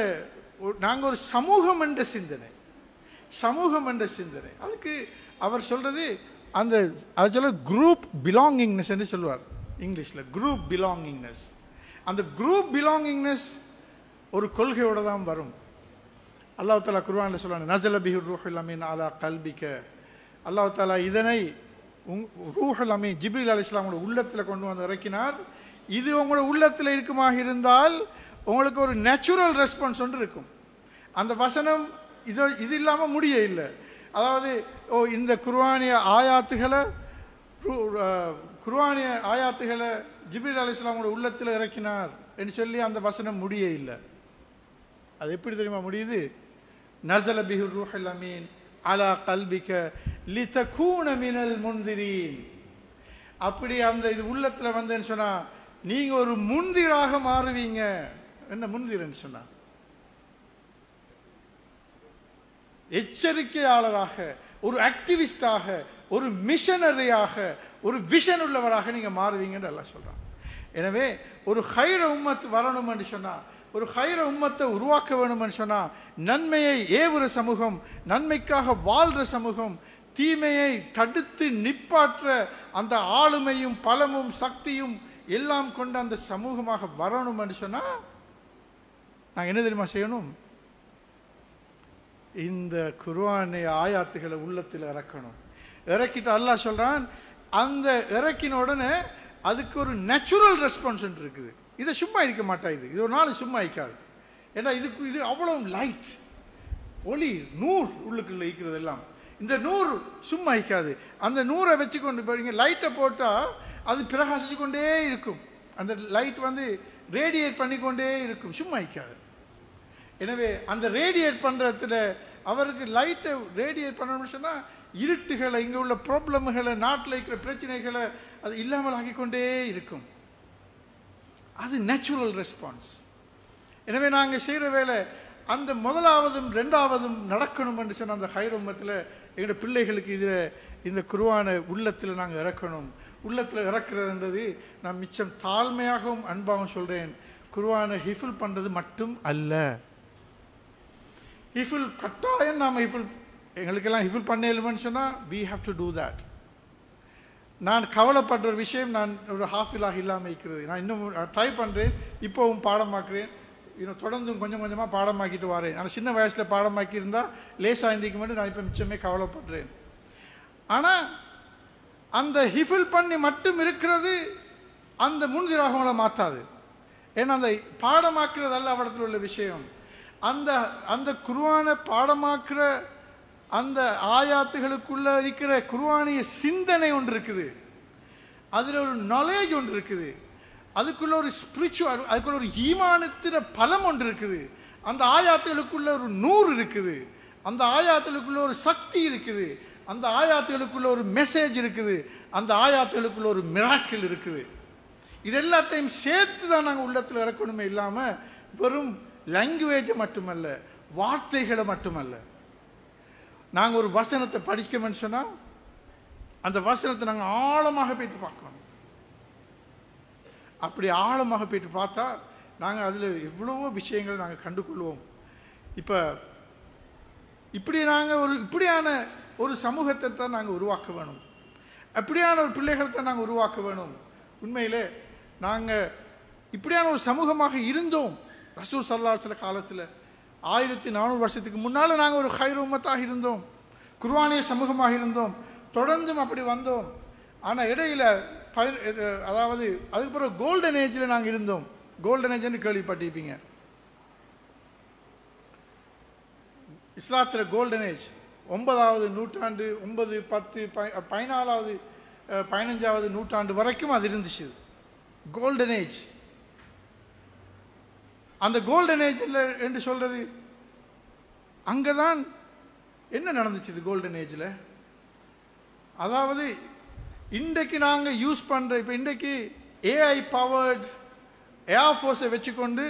நாங்கள் ஒரு சமூகம் என்ற சிந்தனை, சமூகம் என்ற சிந்தனை. அதுக்கு அவர் சொல்றது அந்த அது சொல்ல குரூப் பிலாங்கிங்னஸ் என்று சொல்லுவார் இங்கிலீஷில். Group belongingness. அந்த குரூப் பிலாங்கிங்னஸ் ஒரு கொள்கையோட தான் வரும். அல்லாஹ் தாலா குர்ஆனில் சொல்லுவாங்க, நஸல பிஹி ரூஹுல் அமீன் அலா கல்பிக. அல்லாஹ் தாலா இதனை ரூஹுல் அமீன் ஜிப்ரீல் அலைஹிஸ்ஸலாமோட உள்ளத்தில் கொண்டு வந்து இறக்கினார். இது உங்களோட உள்ளத்தில் இருக்குமாக இருந்தால் உங்களுக்கு ஒரு நேச்சுரல் ரெஸ்பான்ஸ் ஒன்று இருக்கும். அந்த வசனம் இது இல்லாமல் முடிய இல்லை. அதாவது இந்த குர்ஆனிய ஆயாத்துகளை ஜிப்ரீல் அலைஹிஸ்ஸலாமோட உள்ளத்தில் இறக்கினார் என்று சொல்லி அந்த வசனம் முடிய இல்லை. அது எப்படி தெரியுமா முடியுது? நஸல பிஹி ரூஹுல் அமீன் அலா கல்பிக லிதகூன மினல் முன்திரீன். அப்படி அந்த இது உள்ளத்தில் வந்தேன்னு சொன்னா நீங்க ஒரு முந்திராக மாறுவீங்க. என்ன முந்திரன்னு சொன்னா? எச்சரிக்கையாளராக, ஒரு ஆக்டிவிஸ்டாக, ஒரு மிஷனரியாக, ஒரு விஷன் உள்ளவராக நீங்க மாறுவீங்கன்னு எல்லாம் சொல்றாங்க. எனவே ஒரு ஹைர உம்மத் வரணும் என்று சொன்னா, ஒரு ஹைர உம்மத்தை உருவாக்க வேணும் என்று சொன்னா, நன்மையை ஏவுற சமூகம், நன்மைக்காக வாழ்ற சமூகம், தீமையை தடுத்து நிப்பாற்ற அந்த ஆளுமையும் பலமும் சக்தியும் எல்லாம் கொண்ட அந்த சமூகமாக வரணும் என்று சொன்னா நாங்கள் என்ன தெரியுமா செய்யணும்? இந்த குர்ஆனிய ஆயாத்துகளை உள்ளத்தில் இறக்கணும். இறக்கிட்டு அல்லாஹ் சொல்றான், அந்த இறக்கின உடனே அதுக்கு ஒரு நேச்சுரல் ரெஸ்பான்ஸ் இருக்குது. இதை சும்மா இருக்க மாட்டா, இது ஒரு நாள் சும்மா இருக்காது. ஏன்னா இது அவ்வளவு லைட், ஒளி, நூறு உள்ளுக்குள்ள இருக்கிறது எல்லாம். இந்த நூறு சும்மா இருக்காது. அந்த நூறை வச்சுக்கொண்டு போறீங்க, லைட்டை போட்டால் அது பிரகாசிச்சு கொண்டே இருக்கும். அந்த லைட் வந்து ரேடியேட் பண்ணிக்கொண்டே இருக்கும், சும்மா இருக்காது. எனவே அந்த ரேடியேட் பண்ணுறதுல அவருக்கு லைட்டை ரேடியேட் பண்ணணும்னு சொன்னால் இருட்டுகளை, இங்கே உள்ள ப்ராப்ளம்களை, நாட்டில் இருக்கிற பிரச்சனைகளை அது இல்லாமல் ஆக்கிக்கொண்டே இருக்கும். அது நேச்சுரல் ரெஸ்பான்ஸ். எனவே நாங்கள் செய்கிற வேலை அந்த முதலாவதும் ரெண்டாவதும் நடக்கணும் என்று சொன்ன அந்த ஹைர் உம்மத்தில் எங்களோட பிள்ளைகளுக்கு இந்த குர்ஆனை உள்ளத்தில் நாங்கள் இறக்கணும். உள்ளத்தில் இறக்குறதுன்றது நான் மிச்சம் தாழ்மையாகவும் அன்பாகவும் சொல்கிறேன். குர்ஆனை ஹிஃபுல் பண்ணுறது மட்டும் அல்ல. ஹிஃபுல் கட்டாயம் நாம் எங்களுக்கெல்லாம் ஹிஃபுல் பண்ணலுமென்னு சொன்னால் we have to do that. நான் கவலைப்படுற ஒரு விஷயம், நான் ஒரு ஹாஃபிலாக இல்லாமல் இருக்கிறது. நான் இன்னும் ட்ரை பண்ணுறேன், இப்போவும் பாடமாக்குறேன், இன்னும் தொடர்ந்தும் கொஞ்சம் கொஞ்சமாக பாடமாக்கிட்டு வரேன். ஆனால் சின்ன வயசில் பாடமாக்கி இருந்தால் லேசாக இருந்திக்க மட்டும் நான் இப்போ மிச்சமே கவலைப்படுறேன். ஆனால் அந்த ஹிஃபுல் பண்ணி மட்டும் இருக்கிறது அந்த முன்திராகங்களை மாற்றாது. ஏன்னா அந்த பாடமாக்குறது அல்ல அவடத்தில் உள்ள விஷயம். அந்த குர்ஆனை பாடமாக்குற அந்த ஆயாத்துகளுக்குள்ள இருக்கிற குர்ஆனிய சிந்தனை ஒன்று இருக்குது, அதில் ஒரு நாலேஜ் ஒன்று இருக்குது, அதுக்குள்ள ஒரு ஸ்பிரிச்சுவல், அதுக்குள்ள ஒரு ஈமானத்தின பலம் ஒன்று இருக்குது, அந்த ஆயாத்துகளுக்குள்ள ஒரு நூறு இருக்குது, அந்த ஆயாத்துகளுக்குள்ள ஒரு சக்தி இருக்குது, அந்த ஆயாத்துகளுக்குள்ள ஒரு மெசேஜ் இருக்குது, அந்த ஆயாத்துகளுக்குள்ள ஒரு மிராக்கிள் இருக்குது. இது எல்லாத்தையும் சேர்த்து தான் நாங்கள் உள்ளத்தில் இறக்கணுமே இல்லாமல் வெறும் லாங்குவேஜை மட்டுமல்ல, வார்த்தைகளை மட்டுமல்ல. நாங்கள் ஒரு வசனத்தை படிக்கணும்னு சொன்னால் அந்த வசனத்தை நாங்கள் ஆழமாக போய்த்து பார்க்கணும். அப்படி ஆழமாக போய்ட்டு பார்த்தா நாங்கள் அதில் எவ்வளவோ விஷயங்களை நாங்கள் கண்டுகொள்வோம். இப்போ இப்படியான ஒரு சமூகத்தை தான் நாங்கள் உருவாக்க வேணும், அப்படியான ஒரு பிள்ளைகளை தான் நாங்கள் உருவாக்க வேணும். உண்மையிலே நாங்கள் இப்படியான ஒரு சமூகமாக இருந்தோம். ரசூல் ஸல்லல்லாஹு அலைஹி வஸல்லம் காலத்தில் 1400 வருஷத்துக்கு முன்னால் நாங்கள் ஒரு ஹைர் உம்மத்தாக இருந்தோம், குர்ஆனிய சமூகமாக இருந்தோம், தொடர்ந்தும் அப்படி வந்தோம். ஆனால் இடையில் அதாவது அதுக்கு பிறகு கோல்டன் ஏஜில் நாங்கள் இருந்தோம். கோல்டன் ஏஜ்னு கேள்விப்பட்டிருப்பீங்க. இஸ்லாத்தில் கோல்டன் ஏஜ் 9வது நூற்றாண்டு, 9, 10, 14வது 15வது நூற்றாண்டு வரைக்கும் அது இருந்துச்சு, கோல்டன் ஏஜ். அந்த கோல்டன் ஏஜில் என்று சொல்றது அங்கே தான் என்ன நடந்துச்சு கோல்டன் ஏஜில். அதாவது இன்றைக்கு நாங்கள் யூஸ் பண்ணுற, இப்போ இன்றைக்கு ஏஐ பவர்ட் ஏர்ஃபோர்ஸை வச்சுக்கொண்டு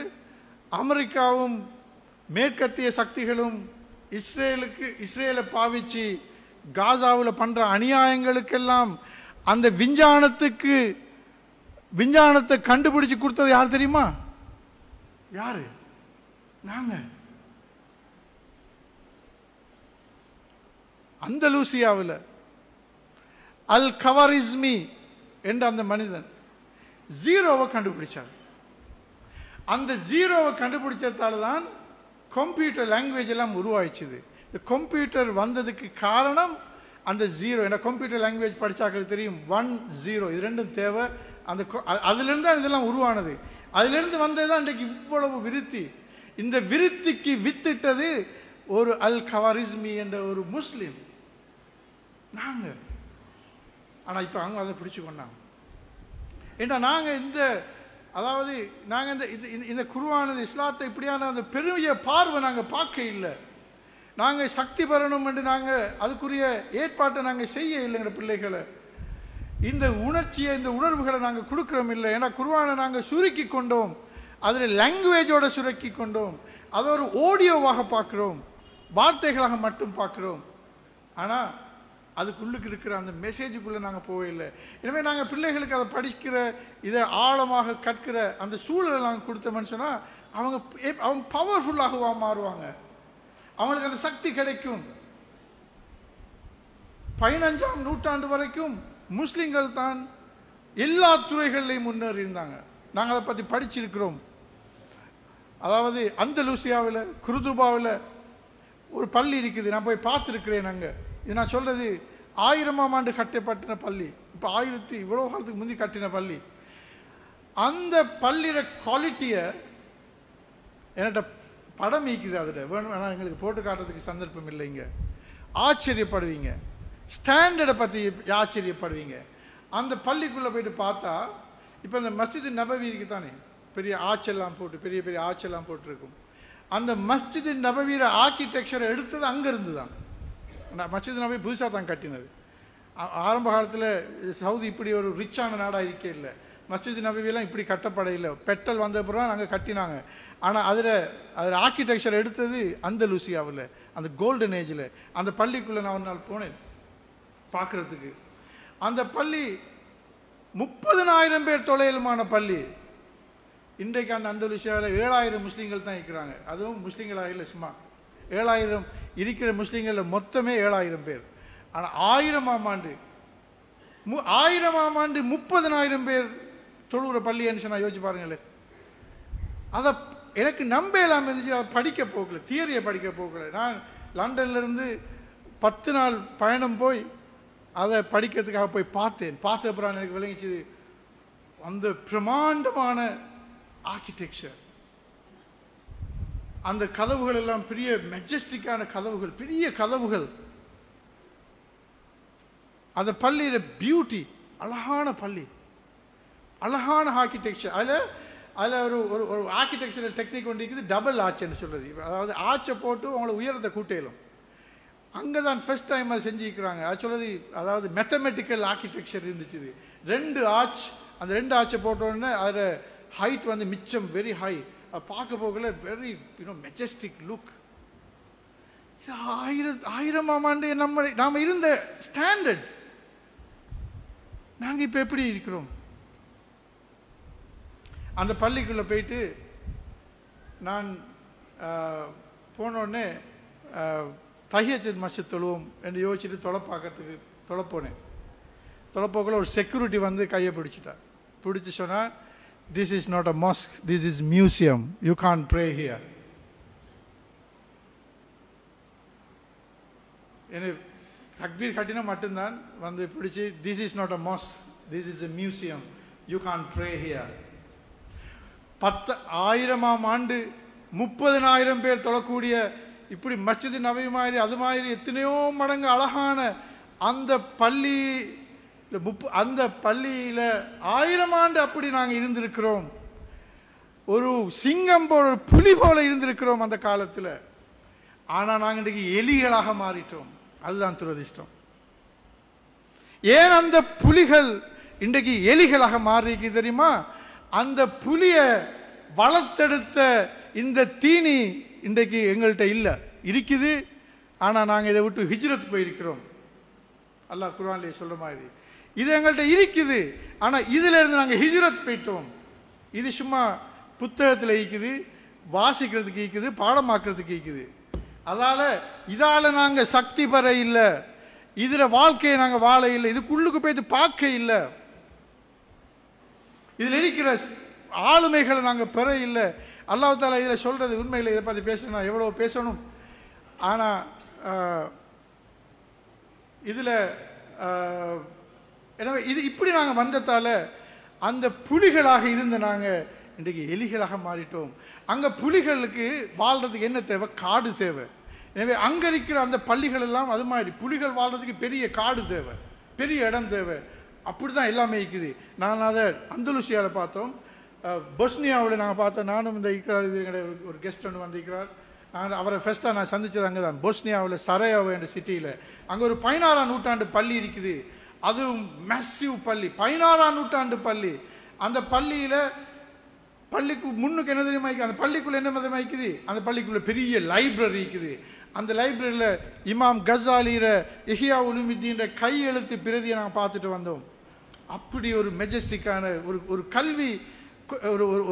அமெரிக்காவும் மேற்கத்திய சக்திகளும் இஸ்ரேலை பாவிச்சு காசாவில் பண்ணுற அநியாயங்களுக்கெல்லாம் அந்த விஞ்ஞானத்தை கண்டுபிடிச்சு கொடுத்தது யார் தெரியுமா? யாரு? நாங்க. அந்தலூசியாவில் அல் கவாரிஸ்மி என்ற அந்த மனிதன் ஜீரோவை கண்டுபிடிச்சார். அந்த ஜீரோவை கண்டுபிடிச்சதால தான் கம்ப்யூட்டர் லாங்குவேஜ் எல்லாம் உருவாயிச்சுது. இந்த கம்ப்யூட்டர் வந்ததுக்கு காரணம் அந்த ஜீரோ. ஏன்னா கம்ப்யூட்டர் லாங்குவேஜ் படிச்சாக்கள் தெரியும், 1 0 இது ரெண்டும் தேவை. அந்த அதிலிருந்து தான் இதெல்லாம் உருவானது. அதிலிருந்து வந்தது தான் இன்றைக்கு இவ்வளவு விருத்தி. இந்த விருத்திக்கு வித்திட்டது ஒரு அல் கவாரிஸ்மி என்ற ஒரு முஸ்லிம். நாங்க ஆனால் இப்போ அவங்க அதை பிடிச்சு கொண்டாங்க. ஏன்னா நாங்கள் அதாவது நாங்கள் இந்த குர்ஆன் இஸ்லாத்தை இப்படியான அந்த பெரிய பார்வை நாங்கள் பார்க்க இல்லை. நாங்கள் சக்தி பெறணும் என்று நாங்கள் அதுக்குரிய ஏற்பாட்டை நாங்கள் செய்ய இல்லைங்கிற பிள்ளைகளை. இந்த உணர்ச்சியை, இந்த உணர்வுகளை நாங்கள் கொடுக்குறோம் இல்லை. ஏன்னா குர்ஆனை நாங்கள் சுருக்கி கொண்டோம், அதில் லாங்குவேஜோட சுருக்கி கொண்டோம், அதை ஒரு ஆடியோவாக பார்க்குறோம், வார்த்தைகளாக மட்டும் பார்க்குறோம். ஆனால் அதுக்குள்ளுக்கு இருக்கிற அந்த மெசேஜுக்குள்ளே நாங்கள் போகவே இல்லை. எனவே நாங்கள் பிள்ளைகளுக்கு அதை படிக்கிற, இதை ஆழமாக கற்கிற அந்த சூழலை நாங்கள் கொடுத்தோம்னு சொன்னால் அவங்க பவர்ஃபுல்லாக மாறுவாங்க. அவங்களுக்கு அந்த சக்தி கிடைக்கும். 15ஆம் நூற்றாண்டு வரைக்கும் முஸ்லிம்கள் தான் எல்லா துறைகளிலையும் முன்னேறி இருந்தாங்க. நாங்கள் அதை பற்றி படிச்சிருக்கிறோம். அதாவது அந்தலூசியாவில் குர்துபாவில் ஒரு பள்ளி இருக்குது, நான் போய் பார்த்துருக்கிறேன். அங்கே இது நான் சொல்கிறது 1000ஆம் ஆண்டு கட்டப்பட்டின பள்ளி, இப்போ 1000 இவ்வளோ காலத்துக்கு முந்தி கட்டின பள்ளி. அந்த பள்ளியோட குவாலிட்டியை என்கிட்ட படம் ஈக்குது. அதில் வேணும், ஆனால் எங்களுக்கு போட்டு காட்டுறதுக்கு சந்தர்ப்பம் இல்லைங்க. ஆச்சரியப்படுவீங்க, ஸ்டாண்டர்டை பற்றி ஆச்சரியப்படுவீங்க. அந்த பள்ளிக்குள்ளே போயிட்டு பார்த்தா, இப்போ இந்த மஸ்ஜித் நபவிக்கு தானே பெரிய ஆச்செல்லாம் போட்டு, பெரிய பெரிய ஆச்செல்லாம் போட்டிருக்கும். அந்த மஸ்ஜித் நபவியோட ஆர்கிடெக்சரை எடுத்தது அங்கேருந்து தான். மஸ்ஜித் நபவி புதுசாக தான் கட்டினது. ஆரம்ப காலத்தில் சவுதி இப்படி ஒரு ரிச்சான நாடாக இருக்கே இல்லை. மஸ்ஜித் நபவியெல்லாம் இப்படி கட்டப்பட இல்லை. பெட்ரோல் வந்த பிறகு நாங்கள் கட்டினாங்க. ஆனால் அதில் ஆர்கிடெக்சர் எடுத்தது அந்தலூசியாவில், அந்த கோல்டன் ஏஜில். அந்த பள்ளிக்குள்ளே நான் ஒரு நாள் போனேன் பார்க்குறதுக்கு. அந்த பள்ளி 30,000 பேர் தொலைலுமான பள்ளி. இன்றைக்கு அந்த அந்தலூசியாவில் 7000 முஸ்லீம்கள் தான் இருக்கிறாங்க. அதுவும் முஸ்லீம்களாக இல்லை, சும்மா 7000 இருக்கிற முஸ்லீம்களில் மொத்தமே 7000 பேர். ஆனால் 1000ஆம் ஆண்டு 30,000 பேர் தொழுகிற பள்ளி நான் யோசிச்சு பாருங்களேன். அதை எனக்கு நம்ப இல்லாமல் இருந்துச்சு. அதை படிக்க போகல, தியரியை படிக்க போகல. நான் லண்டன்லேருந்து 10 நாள் பயணம் போய் அதை படிக்கிறதுக்காக போய் பார்த்தேன். பார்த்த அப்புறம் எனக்கு விளங்கிச்சு அந்த பிரமாண்டமான ஆர்கிடெக்சர். அந்த கதவுகள் எல்லாம் பெரிய மெஜஸ்டிக்கான கதவுகள், பெரிய கதவுகள். அந்த பள்ளியில பியூட்டி, அழகான பள்ளி, அழகான ஆர்கிடெக்சர். அதில் ஒரு ஆர்கிடெக்சரல் டெக்னிக் ஒன்று இருக்குது, டபுள் ஆச்சுன்னு சொல்றது. அதாவது ஆச்சை போட்டு அவங்கள உயரத்தை கூட்டையிலும். அங்கே தான் ஃபர்ஸ்ட் டைம் அதை செஞ்சுக்கிறாங்க. அது சொல்றது, அதாவது மேத்தமெட்டிக்கல் ஆர்கிடெக்சர் இருந்துச்சு. 2 ஆர்ச், அந்த 2 ஆர்ச்சை போட்டோடனே அதில் ஹைட் வந்து மிச்சம் வெரி ஹை. அது பார்க்க போகல வெரி மெஜஸ்டிக் லுக். இது 1000ஆம் ஆண்டு நாம் இருந்த ஸ்டாண்டர்ட். நாங்கள் இப்போ எப்படி இருக்கிறோம்? அந்த பள்ளிக்குள்ளே போயிட்டு நான் போனோடனே தஹியத்துல் மஸ்ஜித் தொழுவோம் என்று யோசிச்சுட்டு தொலைப்போனேன். தொலைப்போக்குள்ள ஒரு செக்யூரிட்டி வந்து கையை பிடிச்சி சொன்னால், this is not a mosque, this is museum, you can't pray here. என்ன தக்பீர் கட்டினா மட்டும்தான் வந்து பிடிச்சி, this is not a mosque, this is a museum, you can't pray here. 10,000ஆம் ஆண்டு 30,000 பேர் தொழக்கூடிய இப்படி மஸ்ஜித் நபவி மாதிரி அது மாதிரி எத்தனையோ மடங்கு அழகான அந்த பள்ளியில் 1000 ஆண்டு அப்படி நாங்கள் இருந்திருக்கிறோம். ஒரு சிங்கம் போல, ஒரு புலி போல இருந்திருக்கிறோம் அந்த காலத்தில். ஆனால் நாங்கள் இன்றைக்கு எலிகளாக மாறிட்டோம். அதுதான் துரதிஷ்டம். ஏன் அந்த புலிகள் இன்றைக்கு எலிகளாக மாறிக்கு தெரியுமா? அந்த புலியை வளர்த்தெடுத்த இந்த தீனி இன்றைக்கு எங்கள்கிட்ட இல்லை, இருக்குது. ஆனால் நாங்கள் இதை விட்டு ஹிஜ்ரத் போயிருக்கிறோம். அல்லாஹ் குர்ஆன்லேயே சொல்ற மாதிரி இது எங்கள்கிட்ட இருக்குது. ஆனால் இதில் இருந்து நாங்கள் ஹிஜ்ரத் போயிட்டோம். இது சும்மா புத்தகத்தில் இருக்குது, வாசிக்கிறதுக்கு இருக்குது, பாடமாக்குறதுக்கு இருக்குது. இதால் நாங்கள் சக்தி பெற இல்லை, இதில் வாழ்க்கையை நாங்கள் வாழ இல்லை, இதுக்குள்ளுக்கு போய் பார்க்க இல்லை, இதில் இருக்கிற ஆளுமைகளை நாங்கள் பெற இல்லை. அல்லாஹ் தாலா இதில் சொல்கிறது உண்மையில் இதை பற்றி பேசணும், எவ்வளோ பேசணும். ஆனால் இதில் எனவே இது இப்படி நாங்கள் வந்ததால் அந்த புலிகளாக இருந்த நாங்கள் இன்றைக்கு எலிகளாக மாறிட்டோம். அங்கே புலிகளுக்கு வாழ்கிறதுக்கு என்ன தேவை? காடு தேவை. எனவே அங்கே இருக்கிற அந்த பள்ளிகள் எல்லாம் அது மாதிரி புலிகள் வாழ்கிறதுக்கு பெரிய காடு தேவை, பெரிய இடம் தேவை. அப்படி தான் எல்லாமே இருக்குது. நான் அதை அந்தலுசியாவில் பார்த்தோம், பொஸ்னியாவில் நாங்கள் பார்த்தோம். நானும் இந்த இருக்கிறார் ஒரு கெஸ்ட் ஒன்று வந்திருக்கிறார். அவரை ஃபஸ்ட்டாக நான் சந்தித்தது அங்கே தான், பொஸ்னியாவில் சரையாவோ என்ற சிட்டியில். அங்கே ஒரு 16ஆம் நூற்றாண்டு பள்ளி இருக்குது. அதுவும் மேசிவ் பள்ளி, 16ஆம் நூற்றாண்டு பள்ளி. அந்த பள்ளிக்கு முன்னுக்கு என்ன தெரியுமா இருக்குது? அந்த பள்ளிக்குள்ளே என்ன தெரியுமா இருக்குது? அந்த பள்ளிக்குள்ளே பெரிய லைப்ரரி இருக்குது. அந்த லைப்ரரியில் இமாம் கசாலிற இஹ்யா உலுமுத்தீன்ற கையெழுத்து பிரதியை நாங்கள் பார்த்துட்டு வந்தோம். அப்படி ஒரு மெஜஸ்டிக்கான ஒரு கல்வி,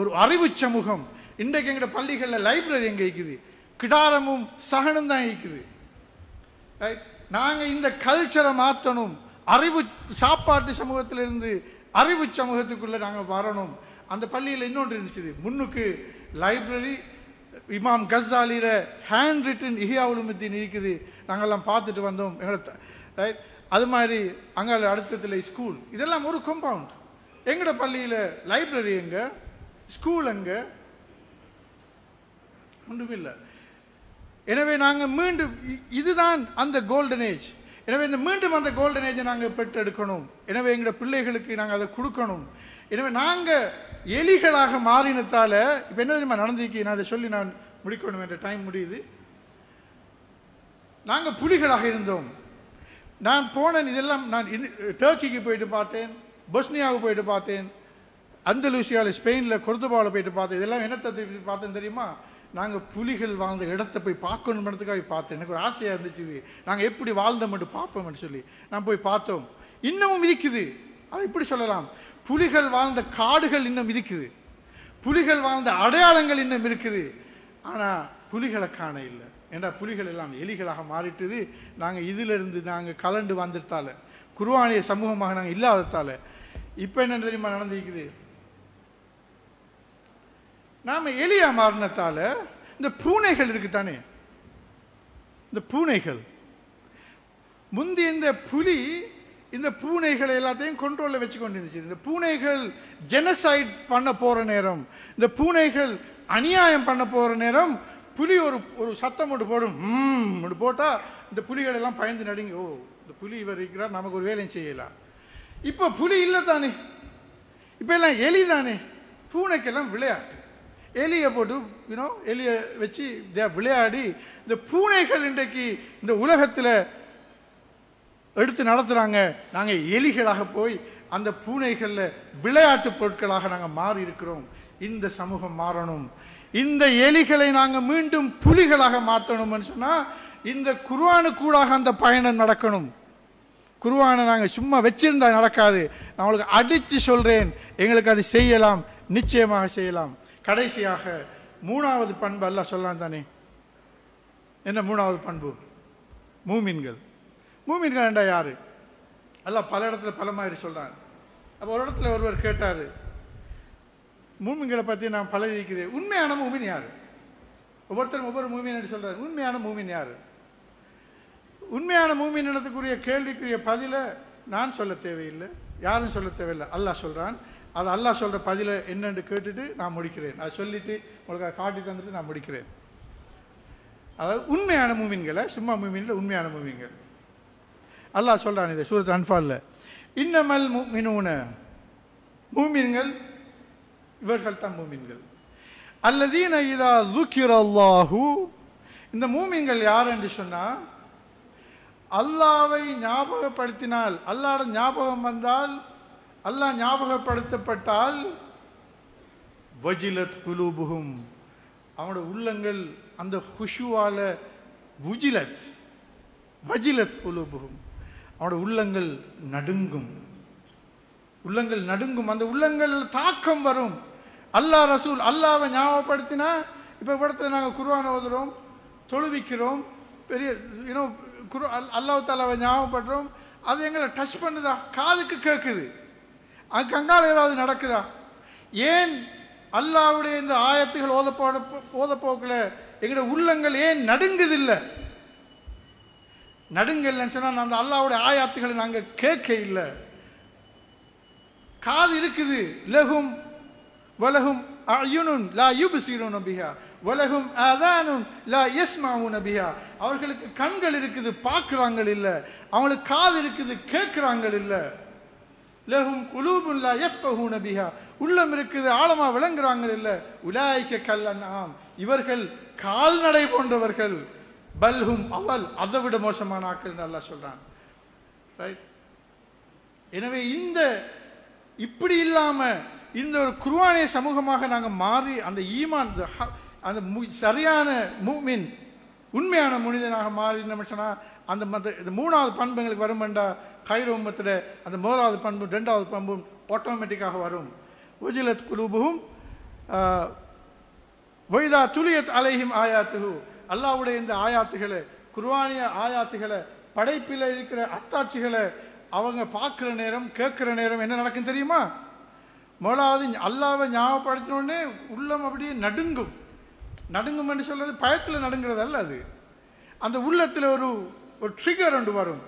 ஒரு அறிவு சமூகம். இன்றைக்கு எங்களோட பள்ளிகளில் லைப்ரரி எங்கே இருக்குது? கிடாரமும் சகனும் தான் இருக்குது. நாங்கள் இந்த கல்ச்சரை மாற்றணும். அறிவு சாப்பாட்டு சமூகத்திலிருந்து அறிவு சமூகத்துக்குள்ளே நாங்கள் வரணும். அந்த பள்ளியில் இன்னொன்று இருந்துச்சு, முன்னுக்கு லைப்ரரி, இமாம் கசாலிற ஹேண்ட் ரிட்டன் இஹ்யா உலுமுத்தீன் இருக்குது. நாங்கள்லாம் பார்த்துட்டு வந்தோம். ரைட், அது மாதிரி அங்கே அடுத்தத்தில் ஸ்கூல். இதெல்லாம் ஒரு காம்பவுண்ட். எங்களோட பள்ளியில் லைப்ரரி எங்கே, ஸ்கூல் எங்கே? ஒன்றுமில்லை. எனவே நாங்கள் மீண்டும் இதுதான் அந்த கோல்டன் ஏஜ். எனவே இந்த மீண்டும் அந்த கோல்டன் ஏஜை நாங்கள் பெற்றெடுக்கணும். எனவே எங்களோட பிள்ளைகளுக்கு நாங்கள் அதை கொடுக்கணும். எனவே நாங்கள் எலிகளாக மாறினத்தால் இப்போ என்ன தெரியுமா நடந்திருக்கு? நான் அதை சொல்லி நான் முடிக்கணும் என்ற டைம் முடியுது. நாங்கள் புலிகளாக இருந்தோம். நான் போனேன், இதெல்லாம் நான் டர்க்கிக்கு போயிட்டு பார்த்தேன், பொஸ்னியாவுக்கு போயிட்டு பார்த்தேன், அந்தலூசியாவில் ஸ்பெயினில் கொர்துபாவில் போயிட்டு பார்த்தேன். இதெல்லாம் என்னத்தை பார்த்தேன் தெரியுமா? நாங்கள் புலிகள் வாழ்ந்த இடத்தை போய் பார்க்கணுன்றதுக்காக பார்த்தேன். எனக்கு ஒரு ஆசையாக இருந்துச்சு, நாங்கள் எப்படி வாழ்ந்தோம்னு பார்ப்போம்னு சொல்லி நான் போய் பார்த்தோம். இன்னமும் இருக்குது. அதை இப்படி சொல்லலாம், புலிகள் வாழ்ந்த காடுகள் இன்னும் இருக்குது, புலிகள் வாழ்ந்த அடையாளங்கள் இன்னும் இருக்குது. ஆனால் புலிகளை காண இல்லை. ஏன்னா புலிகள் எல்லாம் எலிகளாக மாறிட்டுது. நாங்கள் இதிலிருந்து நாங்கள் கலண்டு வந்ததால, குர்ஆனிய சமூகமாக நாங்கள் இல்லாததால இப்போ என்ன தெரியுமா நடந்திருக்குது? நாம் எலியா மாறினத்தால இந்த பூனைகள் இருக்கு தானே, இந்த பூனைகள் முந்தி இந்த புலி இந்த பூனைகளை எல்லாத்தையும் கண்ட்ரோலில் வச்சு கொண்டு இருந்துச்சு. இந்த பூனைகள் ஜெனசைட் பண்ண போகிற நேரம், இந்த பூனைகள் அநியாயம் பண்ண போகிற நேரம் புலி ஒரு சத்தம் மட்டும் போடும். போட்டால் இந்த புலிகள் எல்லாம் பயந்து நடுங்க, ஓ இந்த புலி இவர் இருக்கிறார், நமக்கு ஒரு வேலையும் செய்யலாம். இப்போ புலி இல்லை தானே, இப்போ எல்லாம் எலி தானே. பூனைக்கெல்லாம் விளையாட்டு, எலியை போட்டு எலியை வச்சு விளையாடி இந்த பூனைகள் இன்றைக்கு இந்த உலகத்தில் எடுத்து நடத்துகிறாங்க. நாங்கள் எலிகளாக போய் அந்த பூனைகளில் விளையாட்டு பொருட்களாக நாங்கள் மாறி இருக்கிறோம். இந்த சமூகம் மாறணும். இந்த எலிகளை நாங்கள் மீண்டும் புலிகளாக மாற்றணும்னு சொன்னால் இந்த குர்ஆனுக்கூடாக அந்த பயணம் நடக்கணும். குர்ஆனை நாங்கள் சும்மா வச்சிருந்தா நடக்காது. நான் உங்களுக்கு அடித்து சொல்கிறேன், எங்களுக்கு அது செய்யலாம், நிச்சயமாக செய்யலாம். கடைசியாக 3வது பண்பு அல்லாஹ் சொல்லலாம் தானே. என்ன 3வது பண்பு? மூமின்கள். மூமின்கள் என்றா யாரு? அல்லாஹ் பல இடத்துல பல மாதிரி சொல்றான். அப்போ ஒரு இடத்துல ஒருவர் கேட்டார், மூமின்களை பற்றி நான் பல இருக்குது, உண்மையான மூமின் யாரு? ஒவ்வொருத்தரும் ஒவ்வொரு மூமின் என்று சொல்றாரு. உண்மையான மூமின் யாரு? உண்மையான மூமின் இடத்துக்குரிய கேள்விக்குரிய பதில நான் சொல்ல தேவையில்லை, யாரும் சொல்ல தேவையில்லை, அல்லாஹ் சொல்றான். அது அல்லாஹ் சொல்ற பதில என்னன்னு கேட்டுட்டு நான் முடிக்கிறேன். அதை சொல்லிட்டு உங்களுக்கு காட்டி தந்துட்டு நான் முடிக்கிறேன். அதாவது உண்மையான மூமின்களை, சும்மா மூமின்ல உண்மையான மூமின்கள். அல்லாஹ் சொல்றான் இதை சூரத் அன்ஃபால்ல, இன்னமல் முஃமினூன, மூமின்கள் இவர்கள் தான் மூமின்கள். அல்லதீன இதா ذுக்கிரல்லாஹு, இந்த மூமின்கள் யார் என்று சொன்னா, அல்லாஹ்வை ஞாபகப்படுத்தினால், அல்லாஹ்வோட ஞாபகம் வந்தால், அல்லாஹ் ஞாபகப்படுத்தப்பட்டால், வஜிலத் குலூபுஹும், அவனோட உள்ளங்கள் அந்த ஹுஷுவால, வஜிலத் குலூபுஹும், அவனோட உள்ளங்கள் நடுங்கும். உள்ளங்கள் நடுங்கும், அந்த உள்ளங்கள் தாக்கம் வரும். அல்லாஹ் ரசூல் அல்லாவை ஞாபகப்படுத்தினா, இப்போ இடத்துல நாங்கள் குர்ஆன் ஓதுறோம், தொழுவிக்கிறோம், பெரிய அல்லாஹ் தாலாவை ஞாபகப்படுறோம், அது எங்களை டச் பண்ணுதா? காதுக்கு கேட்குது. அங்கால ஏதாவது நடக்குதா? ஏன் அல்லாஹ்வுடைய இந்த ஆயத்துகள் ஓதப்போக்கில் எங்களுடைய உள்ளங்கள் ஏன் நடுங்குதில்லை? நடுங்கல்னு சொன்னால் அந்த அல்லாஹ்வுடைய ஆயத்துக்களை நாங்கள் கேட்க இல்லை. காது இருக்குது. லஹும் வலஹும் அயுனுன் லா யுப்சிரூன பிஹா வலஹும் ஆதானுன் லா யஸ்மஊன பிஹா. அவர்களுக்கு கண்கள் இருக்குது, பார்க்குறாங்க இல்லை. அவங்களுக்கு காது இருக்குது, கேட்குறாங்க இல்லை. லஹும் குலூபுன் லா யஃப்கஹூன பிஹா, உள்ளம் இருக்குது, ஆழமாக விளங்குறாங்க இல்லை. உலாயிக கல்லன்ஆம், இவர்கள் கால்நடை போன்றவர்கள். பல்ஹும் அவல், அதை விட மோசமான ஆட்கள் நல்லா சொல்றான். ரைட். எனவே இந்த இப்படி இல்லாம இந்த ஒரு குர்ஆனிய சமூகமாக நாங்கள் மாறி அந்த ஈமான் அந்த சரியான மூமின் உண்மையான மனிதனாக மாறி சொன்னா அந்த இந்த மூணாவது பண்பு எங்களுக்கு வருமெண்டா கைர உம்மத்தில் அந்த முதலாவது பண்பும் ரெண்டாவது பண்பும் ஆட்டோமேட்டிக்காக வரும். வஜிலத் குலூபுஹும் வைதா துலியத் அலைஹிம் ஆயாத்துஹு, அல்லாஹ்வுடைய இந்த ஆயாத்துகளை, குர்ஆனிய ஆயாத்துகளை, படைப்பில் இருக்கிற அத்தாட்சிகளை அவங்க பார்க்குற நேரம், கேட்குற நேரம் என்ன நடக்கும் தெரியுமா? முதலாவது அல்லாஹ்வை ஞாபகப்படுத்தினோடனே உள்ளம் அப்படியே நடுங்கும். நடுங்கும் என்று சொல்றது பயத்தில் நடுங்கிறது அல்ல, அது அந்த உள்ளத்தில் ஒரு ட்ரிகர் ஒன்று வரும்.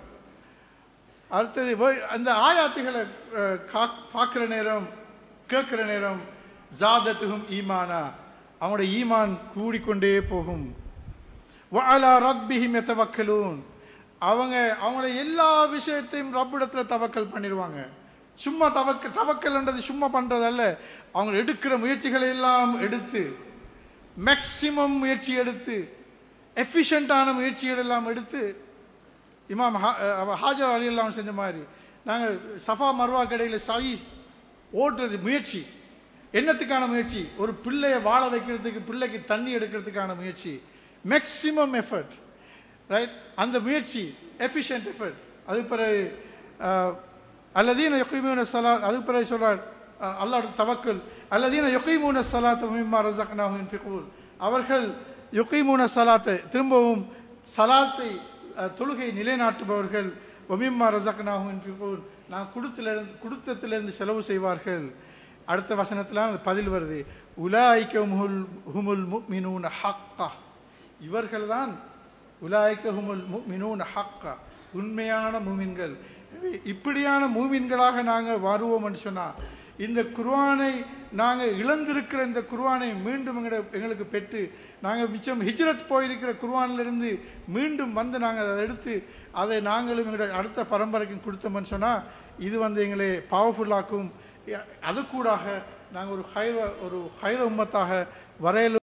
அடுத்தது அந்த ஆயாத்துகளை பார்க்குற நேரம், கேட்குற நேரம் ஜாதத்துஹும் ஈமானா, அவங்களுடைய ஈமான் கூடிக்கொண்டே போகும். வஅலா ரப்பிஹிம் யதவக்கலூன், அவங்களுடைய எல்லா விஷயத்தையும் ரப்பிடத்தில் தவக்கல் பண்ணிடுவாங்க. சும்மா தவக்கல்ன்றது சும்மா பண்ணுறதல்ல, அவங்க எடுக்கிற முயற்சிகளை எல்லாம் எடுத்து, மேக்சிமம் முயற்சி எடுத்து, எஃபிஷியண்டான முயற்சிகள் எல்லாம் எடுத்து, இமாம் ஹாஜர் அலி எல்லாம் செஞ்ச மாதிரி நாங்கள் சஃபா மர்வா கடையில் சாயி ஓட்டுறது முயற்சி. என்னத்துக்கான முயற்சி? ஒரு பிள்ளையை வாழ வைக்கிறதுக்கு, பிள்ளைக்கு தண்ணி எடுக்கிறதுக்கான முயற்சி. Maximum effort. ரைட். அந்த முயற்சி எஃபிஷியன்ட் எஃபர்ட். அது பிறகு அல்லதீன யகீமூன ஸலாத், அது பிறகு சொல்றார் அல்லாஹ்வுடைய தவக்கல். அல்லதீன யகீமூன ஸலாத்த மிம்மா ரஸக்னாஹும் யுன்ஃபிகூன், அவர்கள் யகீமூன ஸலாத்தை, திரும்பவும் ஸலாத்தை தொழுகை நிலைநாட்டுபவர்கள். வமிம்மா ரஸக்னாஹும் யுன்ஃபிகூன், நான் கொடுத்தத்திலிருந்து செலவு செய்வார்கள். அடுத்த வசனத்தில் அந்த பதில் வருது, உலாயிக ஹுமுல் முஃமினூன ஹக்கா, இவர்கள் தான் உலாயிக ஹுமுல் முஃமினூன ஹக்கா, உண்மையான மூமின்கள். இப்படியான மூமின்களாக நாங்கள் வருவோம் என்று சொன்னால், இந்த குர்ஆனை நாங்கள் இழந்திருக்கிற இந்த குர்ஆனை மீண்டும் எங்களுக்கு பெற்று, நாங்கள் மிச்சம் ஹிஜ்ரத் போயிருக்கிற குர்ஆனிலிருந்து மீண்டும் வந்து நாங்கள் அதை எடுத்து அதை நாங்களும் எங்களுடைய அடுத்த பரம்பரைக்கும் கொடுத்தோம்னு சொன்னால், இது எங்களை பவர்ஃபுல்லாக்கும். அது கூடாக நாங்கள் ஒரு ஹைர உம்மத்தாக வரையலும்.